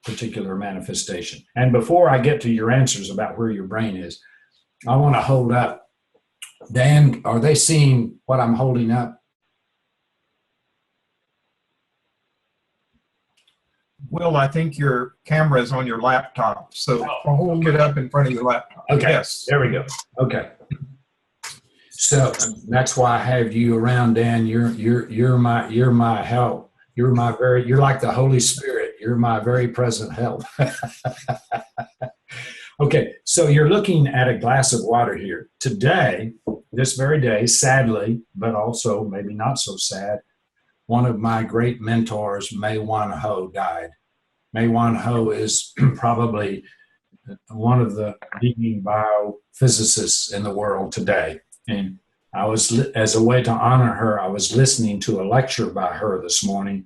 particular manifestation. And before I get to your answers about where your brain is, I want to hold up. Dan, are they seeing what I'm holding up? Will, I think your camera is on your laptop, so hold it up in front of your laptop. Okay, Yes. there we go. Okay. So that's why I have you around, Dan. You're my help. You're like the Holy Spirit. You're my very present help. Okay, so you're looking at a glass of water here. Today, this very day, sadly, but also maybe not so sad, one of my great mentors, May Wan Ho, died. May Wan Ho is probably one of the leading biophysicists in the world today. And I was, as a way to honor her, I was listening to a lecture by her this morning,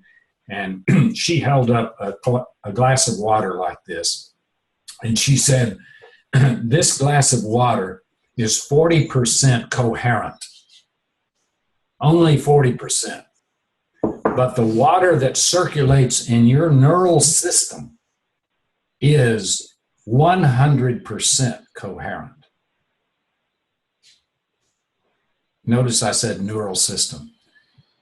and she held up a glass of water like this. And she said, this glass of water is 40% coherent, only 40%. But the water that circulates in your neural system is 100% coherent. Notice I said neural system.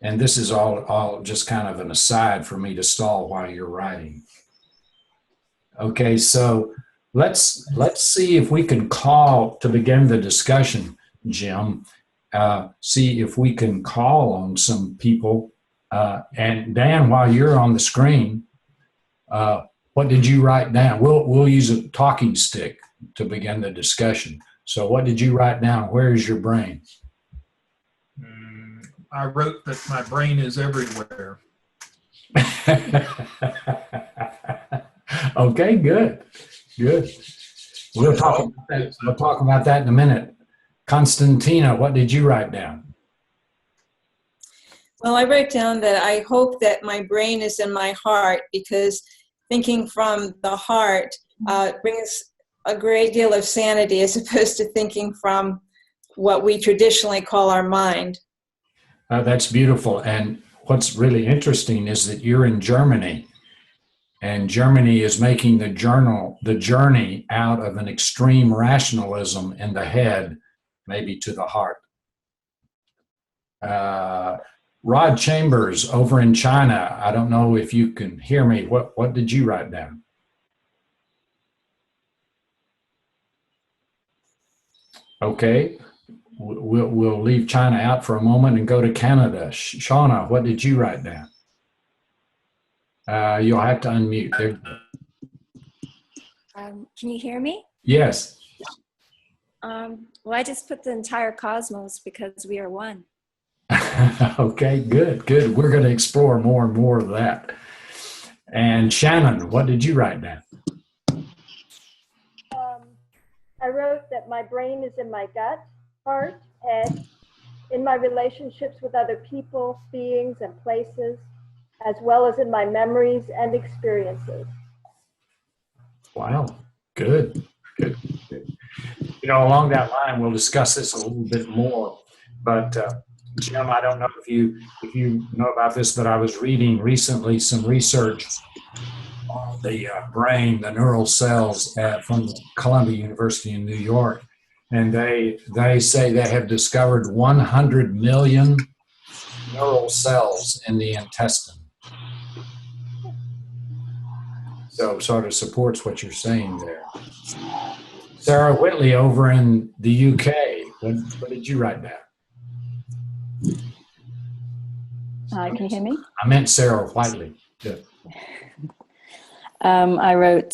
And this is all just kind of an aside for me to stall while you're writing. Okay, so let's see if we can call, to begin the discussion, Jim, see if we can call on some people. And Dan, while you're on the screen, what did you write down? We'll use a talking stick to begin the discussion. So what did you write down? Where is your brain? I wrote that my brain is everywhere. Okay, good. We'll talk about that in a minute. Constantina, what did you write down? Well, I wrote down that I hope that my brain is in my heart, because thinking from the heart brings a great deal of sanity as opposed to thinking from what we traditionally call our mind. That's beautiful. And what's really interesting is that you're in Germany, and Germany is making the journey out of an extreme rationalism in the head, maybe to the heart. Rod Chambers over in China, I don't know if you can hear me. What did you write down? Okay, we'll leave China out for a moment and go to Canada. Shauna, what did you write down? You'll have to unmute. Can you hear me? Yes. Well, I just put the entire cosmos because we are one. Okay, good. We're going to explore more and more of that. And Shannon, what did you write down? I wrote that my brain is in my gut, heart, head, in my relationships with other people, beings, and places, as well as in my memories and experiences. Wow, good. You know, along that line, we'll discuss this a little bit more. But Jim, I don't know if you know about this, but I was reading recently some research on the brain, the neural cells from Columbia University in New York. And they say they have discovered 100 million neural cells in the intestine. So sort of supports what you're saying there. Sarah Whitley over in the UK, what did you write down? Can you hear me? I meant Sarah Whitley. Yeah. I wrote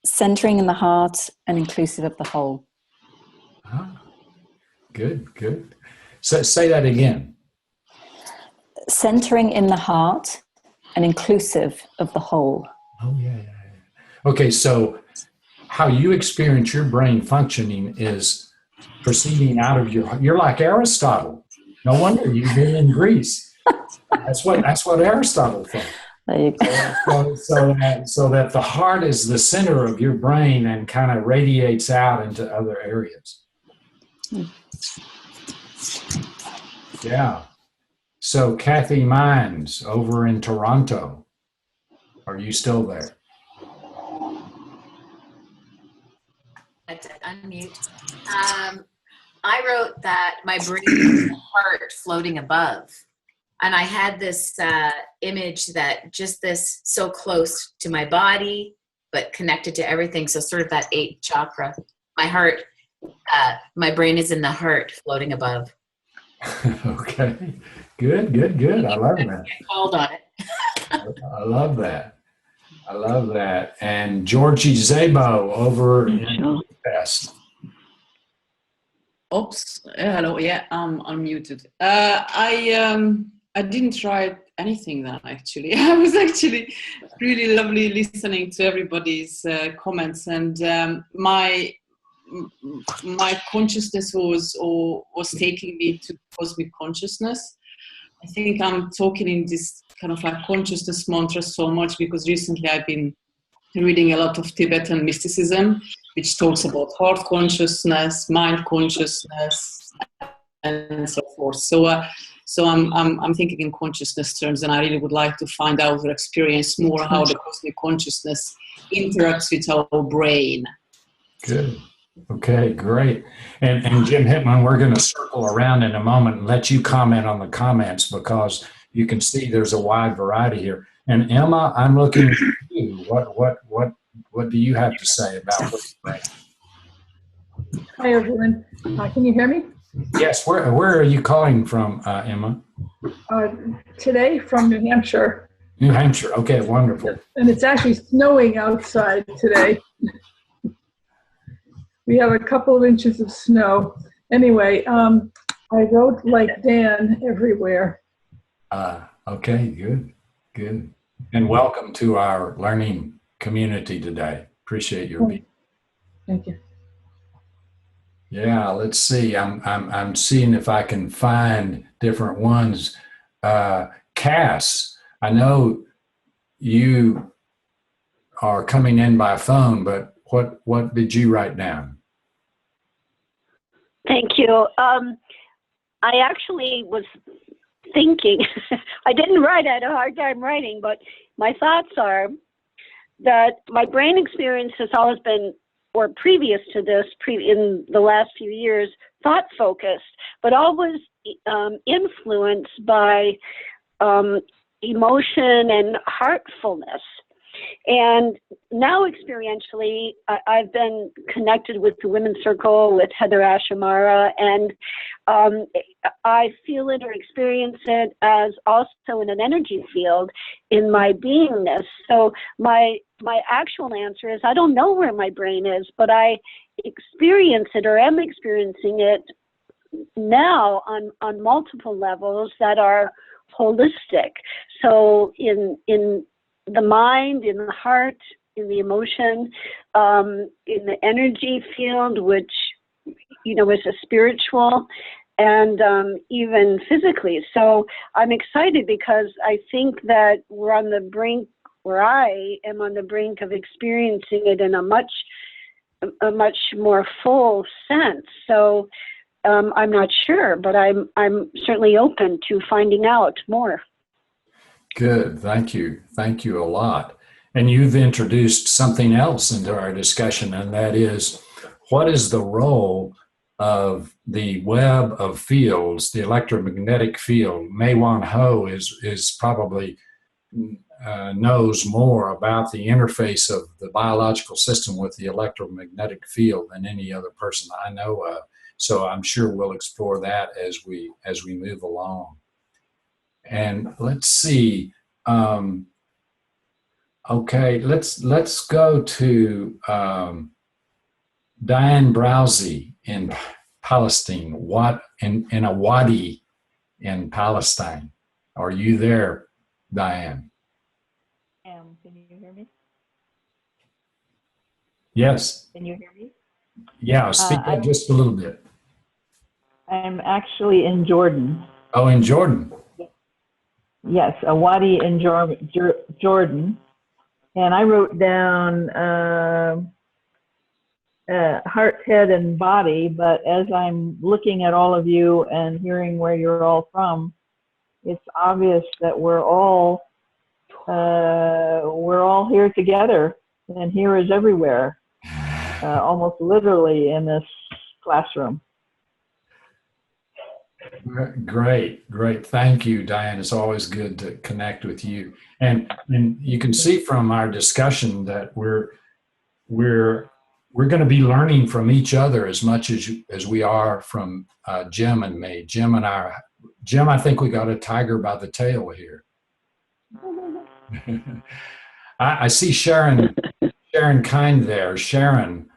centering in the heart and inclusive of the whole. Good. So say that again. Centering in the heart and inclusive of the whole. Oh, yeah. Okay, so how you experience your brain functioning is proceeding out of you're like Aristotle. No wonder you've been in Greece. That's what Aristotle thought. There you go. So that the heart is the center of your brain and kind of radiates out into other areas. Yeah. So Kathy Mines over in Toronto, are you still there? I had to unmute. I wrote that my brain is the heart floating above. And I had this image that just this so close to my body, but connected to everything. So sort of that 8th chakra. My heart, my brain is in the heart floating above. Okay. Good. I love that. Called on it. I love that. I love that. And Georgie Zabo over in Budapest. Oops. Hello. Yeah, I'm unmuted. I didn't write anything then, actually. I was actually really lovely listening to everybody's comments, and my consciousness was taking me to cosmic consciousness. I think I'm talking in this kind of like consciousness mantra so much because recently I've been reading a lot of Tibetan mysticism, which talks about heart consciousness, mind consciousness, and so forth. So I'm thinking in consciousness terms, and I really would like to find out or experience more how the cosmic consciousness interacts with our brain. Good. Okay, great. And Jim Hittman, we're going to circle around in a moment and let you comment on the comments because you can see there's a wide variety here. And Emma, I'm looking at you. What do you have to say about what you think? Hi, everyone. Can you hear me? Yes. Where are you calling from, Emma? Today from New Hampshire. New Hampshire. Okay, wonderful. And it's actually snowing outside today. We have a couple of inches of snow. Anyway, I wrote like Dan everywhere. Okay, good. And welcome to our learning community today. Appreciate your being. Thank you. Yeah, let's see. I'm seeing if I can find different ones. Cass, I know you are coming in by phone, but what did you write down? Thank you. I actually was thinking, I didn't write, I had a hard time writing, but my thoughts are that my brain experience has always been, or previous to this, in the last few years, thought focused, but always influenced by emotion and heartfulness. And now experientially, I've been connected with the Women's Circle, with Heather Ashamara, and I feel it or experience it as also in an energy field in my beingness. So my actual answer is I don't know where my brain is, but I experience it or am experiencing it now on multiple levels that are holistic. So in the mind, in the heart, in the emotion, in the energy field, which, is a spiritual, and even physically. So I'm excited because I think that we're on the brink, or I am on the brink of experiencing it in a much more full sense. So I'm not sure, but I'm certainly open to finding out more. Good. Thank you. Thank you a lot. And you've introduced something else into our discussion, and that is, what is the role of the web of fields, the electromagnetic field? Mei-Wan Ho is probably knows more about the interface of the biological system with the electromagnetic field than any other person I know of. So I'm sure we'll explore that as we move along. And let's see. Okay, let's go to Diane Browsey in Palestine. In a wadi in Palestine. Are you there, Diane? Can you hear me? Yes. Can you hear me? Yeah, speak up just a little bit. I'm actually in Jordan. Oh, in Jordan. Yes, a wadi in Jordan. And I wrote down heart, head, and body. But as I'm looking at all of you and hearing where you're all from, it's obvious that we're all here together, and here is everywhere, almost literally in this classroom. Great. Thank you, Diane. It's always good to connect with you. And you can see from our discussion that we're going to be learning from each other as much as we are from Jim and me. Jim, I think we got a tiger by the tail here. I see Sharon Kind there. Sharon,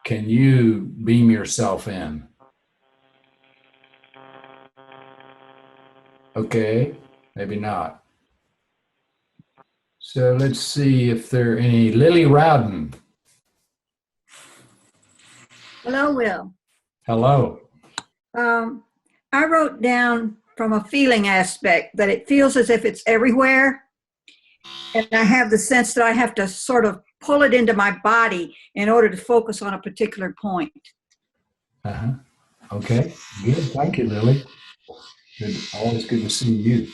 can you beam yourself in? Okay, maybe not. So let's see if there are any. Lily Rowden. Hello, Will. Hello. I wrote down from a feeling aspect that it feels as if it's everywhere. And I have the sense that I have to sort of pull it into my body in order to focus on a particular point. Okay, good. Thank you, Lily. Good. Always good to see you.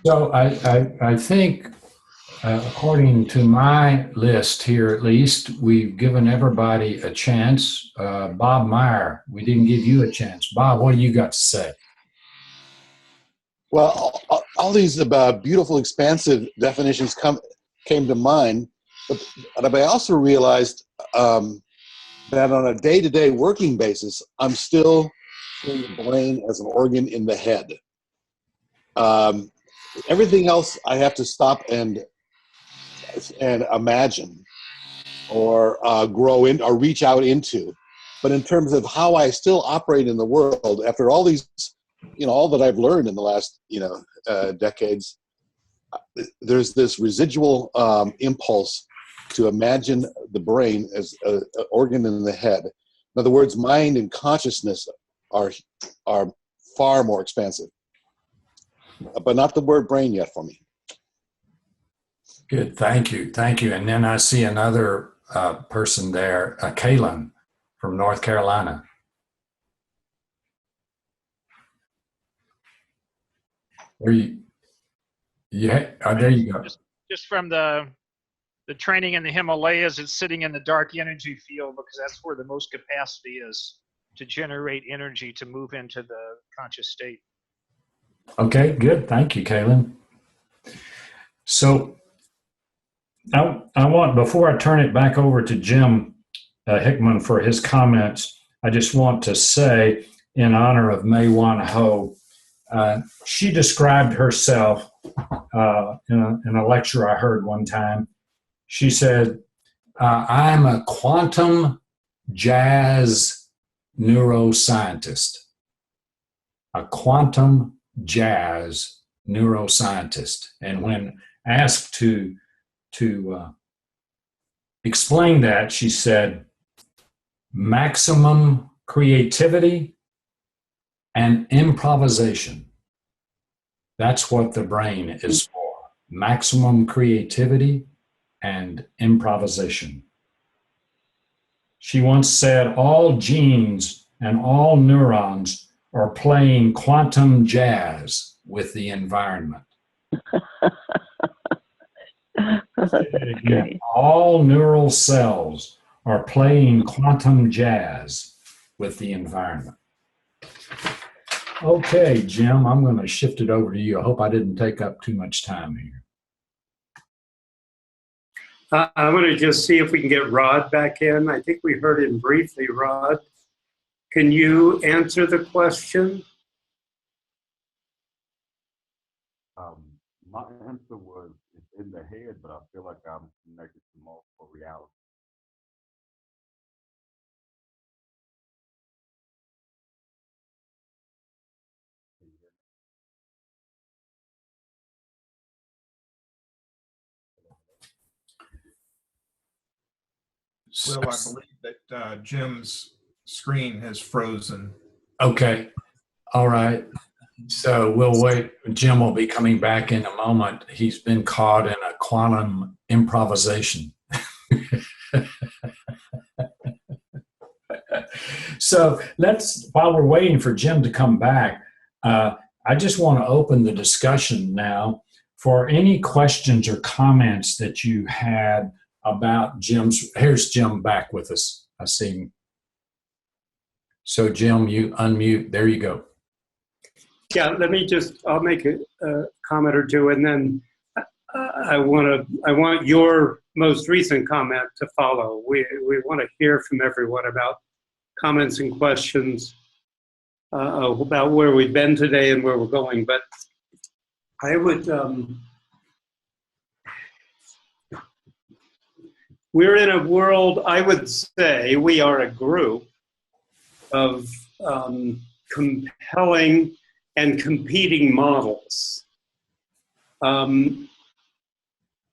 So I think, according to my list here, at least, we've given everybody a chance. Bob Meyer, we didn't give you a chance. Bob, what do you got to say? Well, all these beautiful, expansive definitions came to mind, but I also realized that on a day-to-day working basis, I'm still seeing the brain as an organ in the head. Everything else I have to stop and imagine or grow in or reach out into. But in terms of how I still operate in the world after all these, all that I've learned in the last, decades, there's this residual impulse to imagine the brain as an organ in the head. In other words, mind and consciousness are far more expansive, but not the word brain yet for me. Good, thank you. And then I see another person there, Kaylin from North Carolina. There you go. Just from the training in the Himalayas, it's sitting in the dark energy field because that's where the most capacity is to generate energy to move into the conscious state. Okay, good. Thank you, Kaylin. So I want, before I turn it back over to Jim Hickman for his comments, I just want to say, in honor of May Wan Ho, she described herself in a lecture I heard one time. She said, I'm a quantum jazz neuroscientist. A quantum jazz neuroscientist. And when asked to explain that, she said, maximum creativity and improvisation. That's what the brain is for. Maximum creativity and improvisation. She once said, all genes and all neurons are playing quantum jazz with the environment. Again, all neural cells are playing quantum jazz with the environment. Okay, Jim, I'm going to shift it over to you. I hope I didn't take up too much time here. I'm going to just see if we can get Rod back in. I think we heard him briefly. Rod, can you answer the question? My answer was, it's in the head, but I feel like I'm connected to multiple realities. Well, I believe that Jim's screen has frozen. Okay. All right. So we'll wait. Jim will be coming back in a moment. He's been caught in a quantum improvisation. So while we're waiting for Jim to come back, I just want to open the discussion now for any questions or comments that you had about here's Jim back with us. I see him. So Jim, you unmute. There you go. Yeah, I'll make a comment or two, and then I want your most recent comment to follow. We want to hear from everyone about comments and questions about where we've been today and where we're going. But I would, we're in a world, I would say we are a group of compelling and competing models.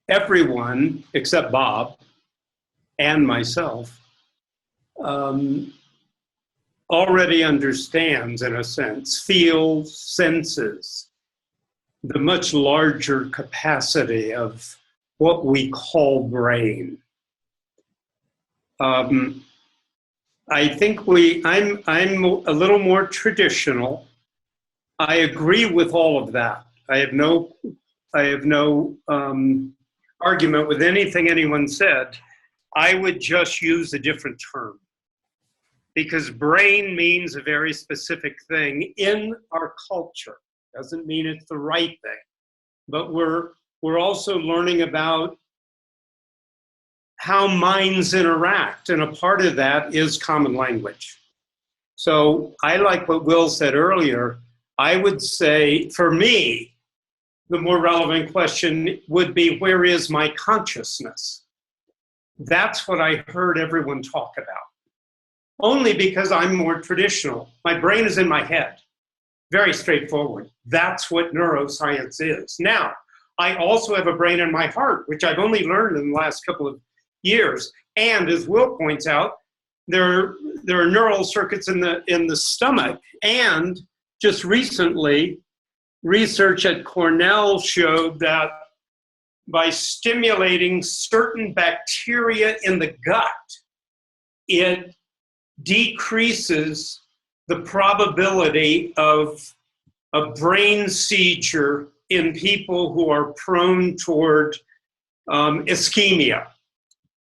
Everyone except Bob and myself already understands, in a sense, feels, senses the much larger capacity of what we call brain. I think I'm a little more traditional. I agree with all of that. I have no argument with anything anyone said. I would just use a different term, because brain means a very specific thing in our culture. Doesn't mean it's the right thing, but we're also learning about how minds interact, and a part of that is common language. So I like what Will said earlier. I would say, for me, the more relevant question would be, where is my consciousness? That's what I heard everyone talk about. Only because I'm more traditional. My brain is in my head. Very straightforward. That's what neuroscience is. Now, I also have a brain in my heart, which I've only learned in the last couple of years. And as Will points out, there are neural circuits in the stomach. And just recently, research at Cornell showed that by stimulating certain bacteria in the gut, it decreases the probability of a brain seizure in people who are prone toward ischemia.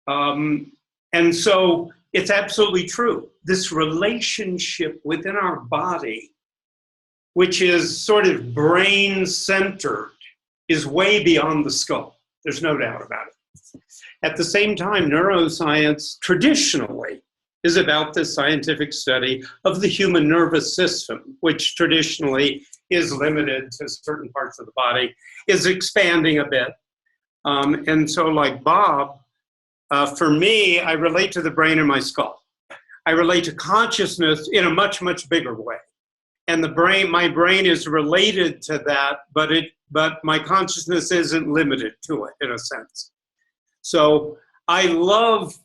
And so it's absolutely true. This relationship within our body, which is sort of brain-centered, is way beyond the skull. There's no doubt about it. At the same time, neuroscience traditionally is about the scientific study of the human nervous system, which traditionally is limited to certain parts of the body, is expanding a bit. And so like Bob, for me, I relate to the brain in my skull. I relate to consciousness in a much, much bigger way. And my brain is related to that, but my consciousness isn't limited to it, in a sense. So I love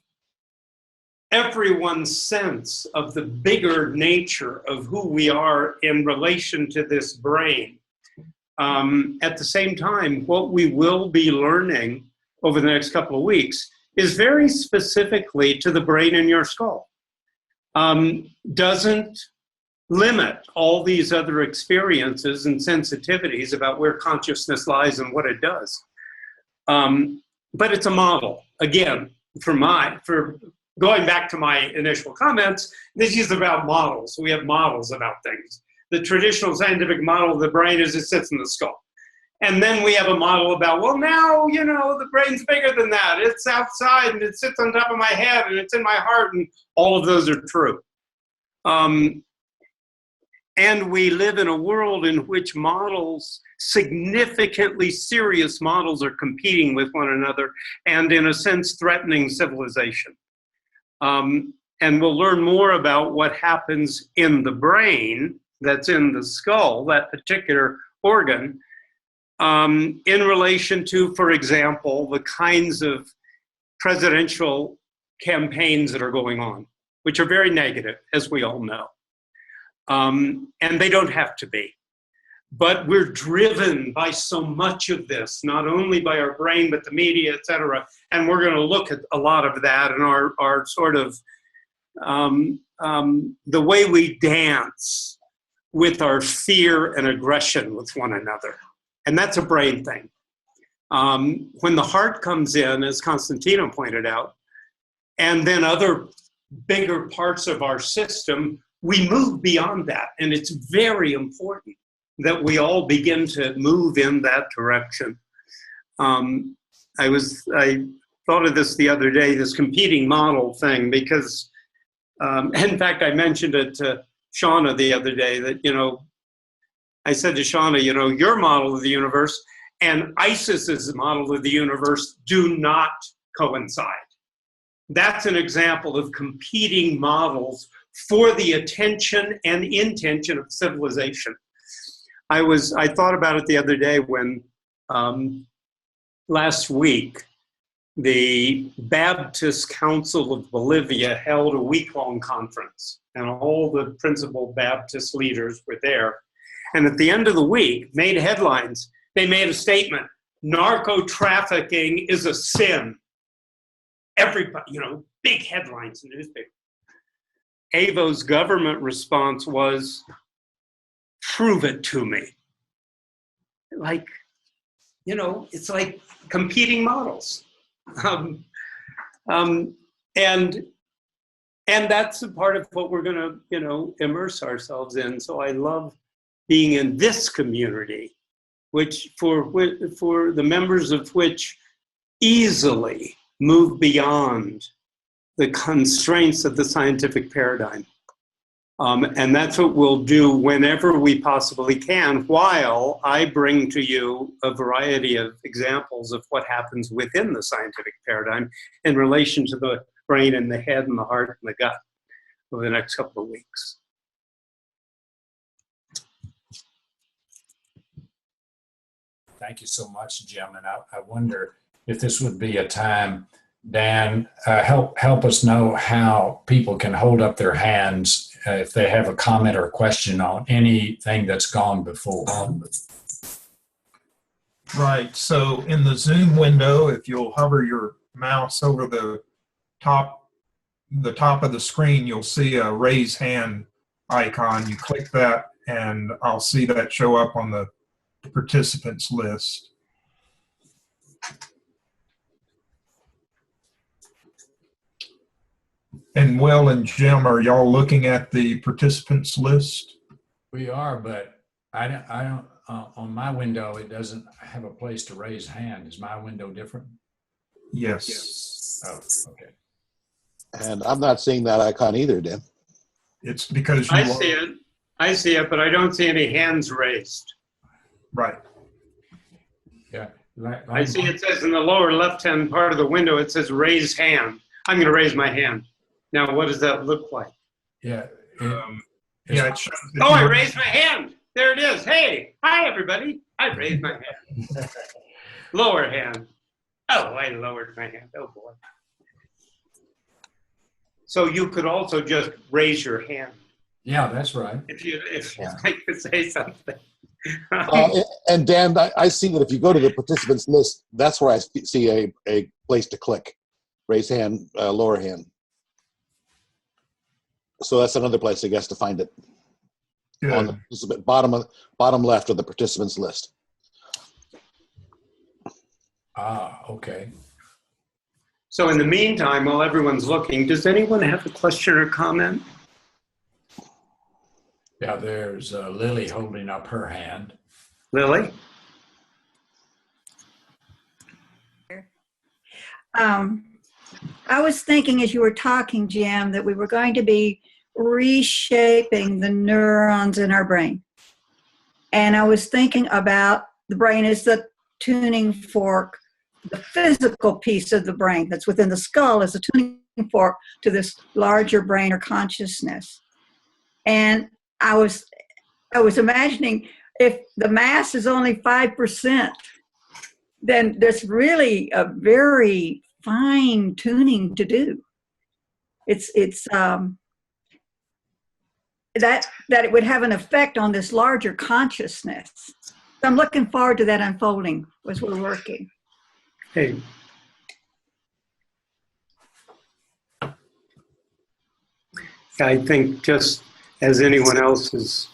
everyone's sense of the bigger nature of who we are in relation to this brain. At the same time, what we will be learning over the next couple of weeks is very specifically to the brain in your skull. Doesn't limit all these other experiences and sensitivities about where consciousness lies and what it does. But it's a model. Again, for going back to my initial comments, this is about models. We have models about things. The traditional scientific model of the brain is it sits in the skull. And then we have a model about, well, now, the brain's bigger than that. It's outside and it sits on top of my head and it's in my heart, and all of those are true. And we live in a world in which models, significantly serious models, are competing with one another and, in a sense, threatening civilization. And we'll learn more about what happens in the brain that's in the skull, that particular organ, in relation to, for example, the kinds of presidential campaigns that are going on. which are very negative, as we all know. And they don't have to be. But we're driven by so much of this, not only by our brain, but the media, et cetera. And we're going to look at a lot of that in our sort of the way we dance with our fear and aggression with one another. And that's a brain thing. When the heart comes in, as Constantino pointed out, and then other bigger parts of our system, we move beyond that. And it's very important that we all begin to move in that direction. I thought of this the other day, this competing model thing, because in fact, I mentioned it to Shauna the other day that, I said to Shauna, your model of the universe and ISIS's model of the universe do not coincide. That's an example of competing models for the attention and intention of civilization. I thought about it the other day when last week the Baptist Council of Bolivia held a week-long conference, and all the principal Baptist leaders were there. And at the end of the week, made headlines. They made a statement: narco-trafficking is a sin. Everybody, big headlines in the newspaper. Avo's government response was, prove it to me. It's like competing models. And that's a part of what we're going to, immerse ourselves in. So I love being in this community, which for the members of which easily move beyond the constraints of the scientific paradigm. And that's what we'll do whenever we possibly can, while I bring to you a variety of examples of what happens within the scientific paradigm in relation to the brain and the head and the heart and the gut over the next couple of weeks. Thank you so much, Jim. And I wonder if this would be a time, Dan, help us know how people can hold up their hands if they have a comment or a question on anything that's gone before. Right. So in the Zoom window, if you'll hover your mouse over the top of the screen, you'll see a raise hand icon. You click that, and I'll see that show up on the participants list. And Will and Jim, are y'all looking at the participants list? We are, but I don't on my window, it doesn't have a place to raise hand. Is my window different? Yes. Oh, okay. And I'm not seeing that icon either, Dan. It's because I see it, but I don't see any hands raised. Right. Yeah. I see it says in the lower left-hand part of the window, it says raise hand. I'm going to raise my hand. Now, what does that look like? Yeah. It shows I raised my hand. There it is. Hey, hi, everybody. I raised my hand. Lower hand. Oh, I lowered my hand. Oh, boy. So you could also just raise your hand. Yeah, that's right. If you'd like to say something. And Dan, I see that if you go to the participants list, that's where I see a place to click. Raise hand, lower hand. So that's another place, I guess, to find it. Good. On the participant bottom left of the participants list. Okay. So in the meantime, while everyone's looking, does anyone have a question or comment? Yeah, there's Lily holding up her hand. Lily? I was thinking as you were talking, Jim, that we were going to be reshaping the neurons in our brain. And I was thinking about the brain as the tuning fork, the physical piece of the brain that's within the skull is a tuning fork to this larger brain or consciousness. And I was imagining if the mass is only 5%, then there's really a very fine tuning to do. it's that it would have an effect on this larger consciousness. So I'm looking forward to that unfolding as we're working. Hey. I think just as anyone else is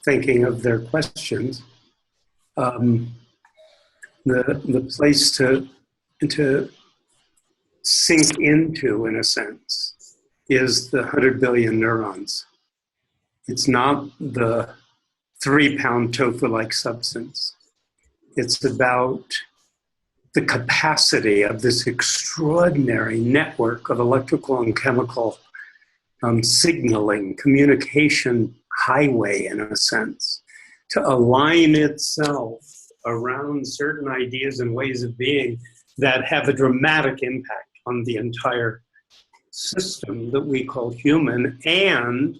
thinking of their questions, the place to sink into, in a sense, is the 100 billion neurons. It's not the 3-pound tofu-like substance. It's about the capacity of this extraordinary network of electrical and chemical signaling, communication highway, in a sense, to align itself around certain ideas and ways of being that have a dramatic impact on the entire system that we call human, and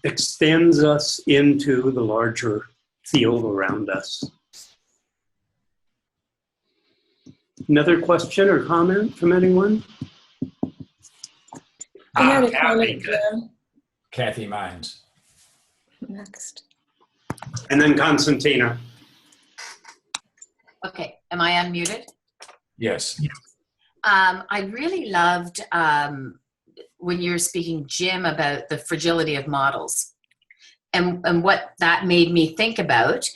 extends us into the larger field around us. Another question or comment from anyone? I had a comment, Jim. Kathy Mines. Next. And then Constantina. Okay, am I unmuted? Yes. I really loved when you were speaking, Jim, about the fragility of models. And what that made me think about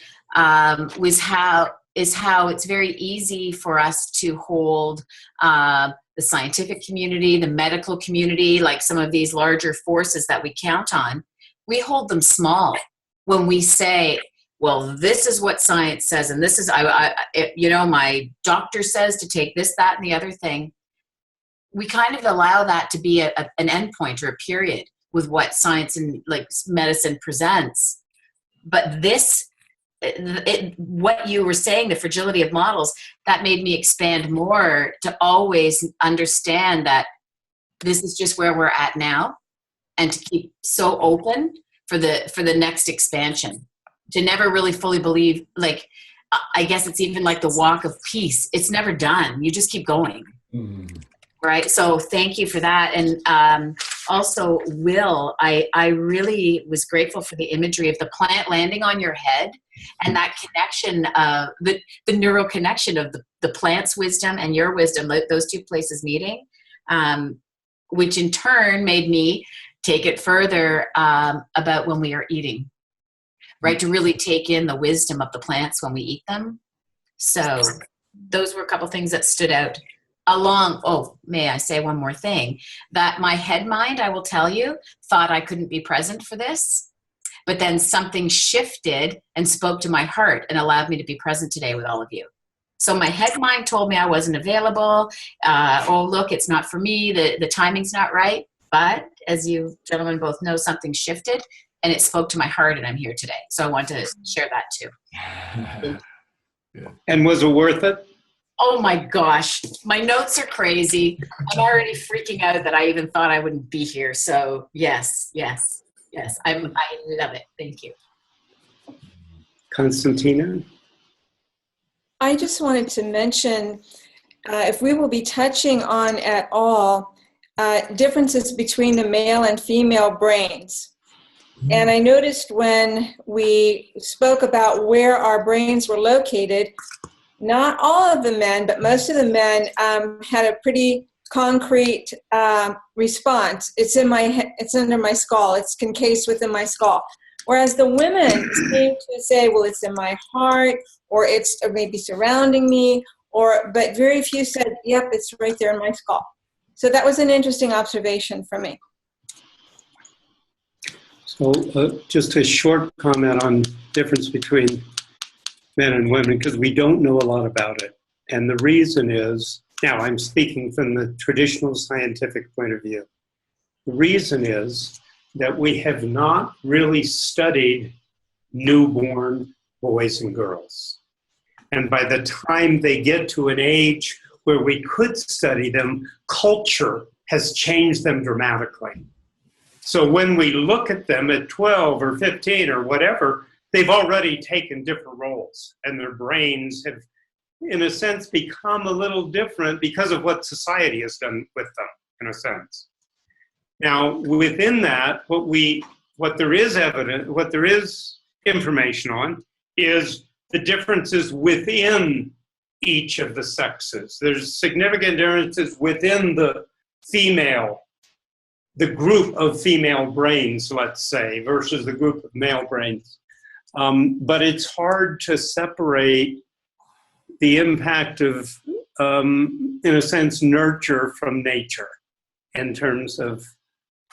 was how it's very easy for us to hold the scientific community, the medical community, like some of these larger forces that we count on, we hold them small when we say, well, this is what science says, and this is, my doctor says to take this, that, and the other thing. We kind of allow that to be an endpoint or a period with what science and like medicine presents. But what you were saying, the fragility of models, that made me expand more to always understand that this is just where we're at now, and to keep so open for the next expansion, to never really fully believe, like, I guess it's even like the walk of peace. It's never done. You just keep going. Right. So thank you for that. And also, Will, I really was grateful for the imagery of the plant landing on your head, and that connection, the neural connection of the plant's wisdom and your wisdom, those two places meeting, which in turn made me take it further about when we are eating, right? To really take in the wisdom of the plants when we eat them. So those were a couple things that stood out. May I say one more thing? That my head mind, I will tell you, thought I couldn't be present for this, but then something shifted and spoke to my heart and allowed me to be present today with all of you. So my head mind told me I wasn't available. Look, it's not for me. The timing's not right. But as you gentlemen both know, something shifted and it spoke to my heart, and I'm here today. So I want to share that too. And was it worth it? Oh my gosh, my notes are crazy. I'm already freaking out that I even thought I wouldn't be here. So yes. I love it. Thank you. Constantina? I just wanted to mention, if we will be touching on at all differences between the male and female brains. And I noticed when we spoke about where our brains were located, not all of the men, but most of the men had a pretty concrete response. It's under my skull. It's encased within my skull. Whereas the women seem to say, well, it's in my heart, or it's maybe surrounding me, but very few said, yep, it's right there in my skull. So that was an interesting observation for me. So just a short comment on difference between men and women, because we don't know a lot about it. And the reason is, now I'm speaking from the traditional scientific point of view. The reason is that we have not really studied newborn boys and girls. And by the time they get to an age where we could study them, culture has changed them dramatically. So when we look at them at 12 or 15 or whatever, they've already taken different roles, and their brains have in a sense, become a little different because of what society has done with them, in a sense. Now, within that, what there is information on is the differences within each of the sexes. There's significant differences within the group of female brains, let's say, versus the group of male brains. But it's hard to separate the impact of, in a sense, nurture from nature in terms of,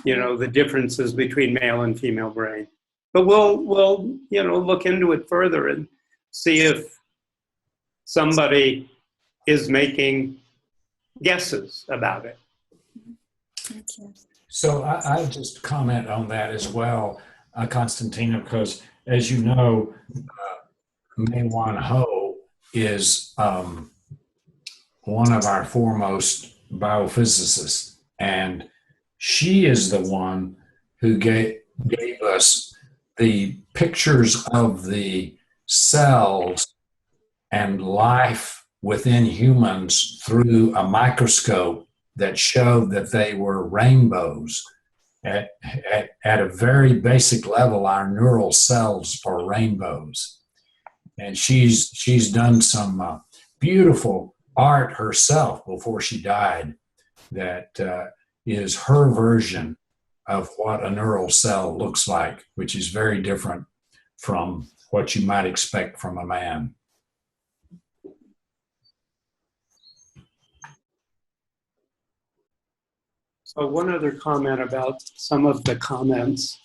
the differences between male and female brain. But we'll look into it further and see if somebody is making guesses about it. Thank you. So I'll just comment on that as well, Constantina, because as you know, Mei-Wan Ho is one of our foremost biophysicists, and she is the one who gave us the pictures of the cells and life within humans through a microscope that showed that they were rainbows. At a very basic level, our neural cells are rainbows. And she's done some beautiful art herself before she died that is her version of what a neural cell looks like, which is very different from what you might expect from a man. So one other comment about some of the comments.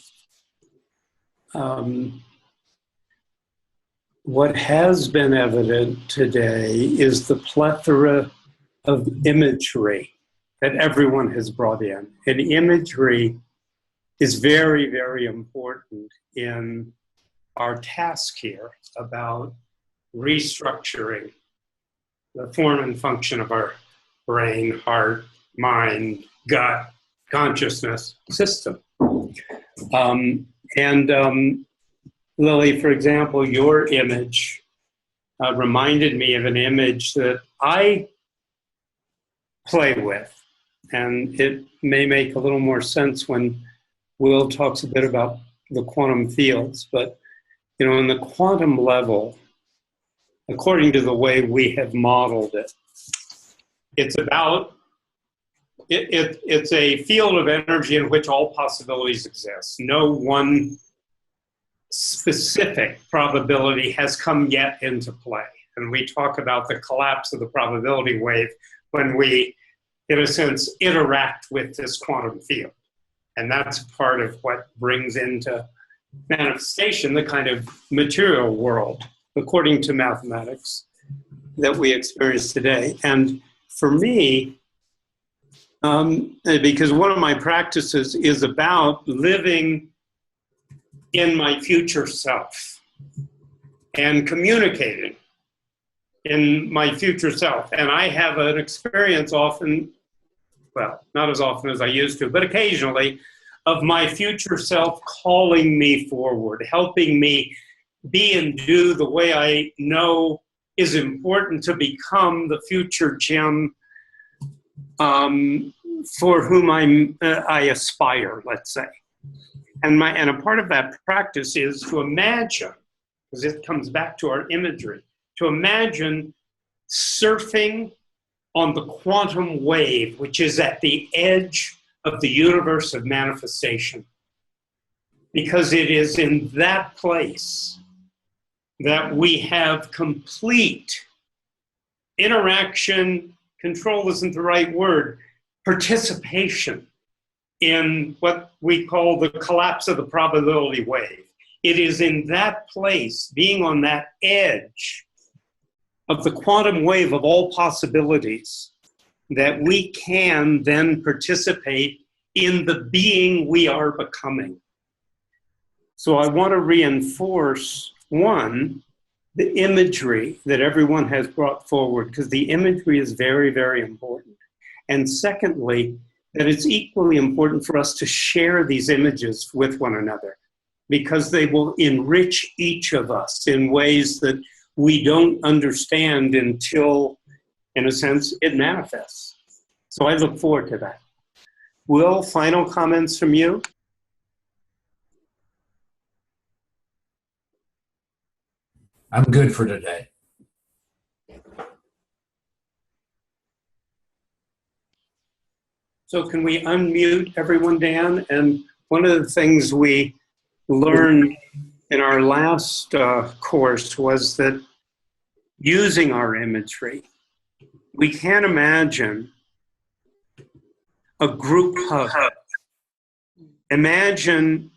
What has been evident today is the plethora of imagery that everyone has brought in. And imagery is very, very important in our task here about restructuring the form and function of our brain, heart, mind, gut, consciousness system. Lily, for example, your image reminded me of an image that I play with. And it may make a little more sense when Will talks a bit about the quantum fields. But, in the quantum level, according to the way we have modeled it, it's a field of energy in which all possibilities exist. No one specific probability has come yet into play. And we talk about the collapse of the probability wave when we, in a sense, interact with this quantum field. And that's part of what brings into manifestation the kind of material world, according to mathematics, that we experience today. And for me, because one of my practices is about living in my future self and communicating in my future self. And I have an experience often, well, not as often as I used to, but occasionally, of my future self calling me forward, helping me be and do the way I know is important to become the future Jim for whom I aspire, let's say. And a part of that practice is to imagine, because it comes back to our imagery, to imagine surfing on the quantum wave, which is at the edge of the universe of manifestation. Because it is in that place that we have complete interaction, control isn't the right word, participation in what we call the collapse of the probability wave. It is in that place, being on that edge of the quantum wave of all possibilities, that we can then participate in the being we are becoming. So I want to reinforce, one, the imagery that everyone has brought forward, because the imagery is very, very important. And secondly, that it's equally important for us to share these images with one another, because they will enrich each of us in ways that we don't understand until, in a sense, it manifests. So I look forward to that. Will, final comments from you? I'm good for today. So can we unmute everyone, Dan? And one of the things we learned in our last course was that using our imagery, we can't imagine a group hug. Imagine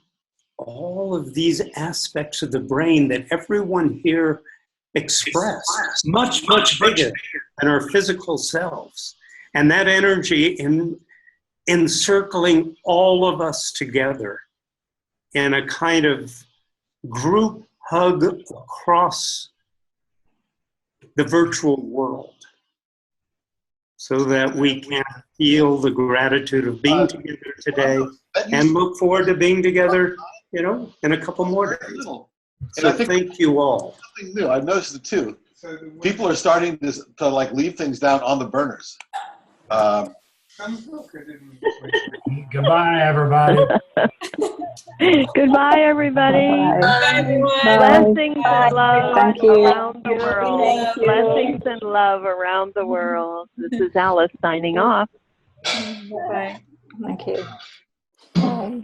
all of these aspects of the brain that everyone here express, much, much bigger than our physical selves. And that energy encircling all of us together in a kind of group hug across the virtual world, so that we can feel the gratitude of being together today and look forward to being together, you know, in a couple more days. So thank you all. Something new. I've noticed it too. People are starting to like leave things down on the burners. Goodbye, everybody. Goodbye, everybody. Bye, everyone. Blessings and love Thank you. around the world. Blessings and love around the world. This is Alice signing off. Bye. Thank you. Bye.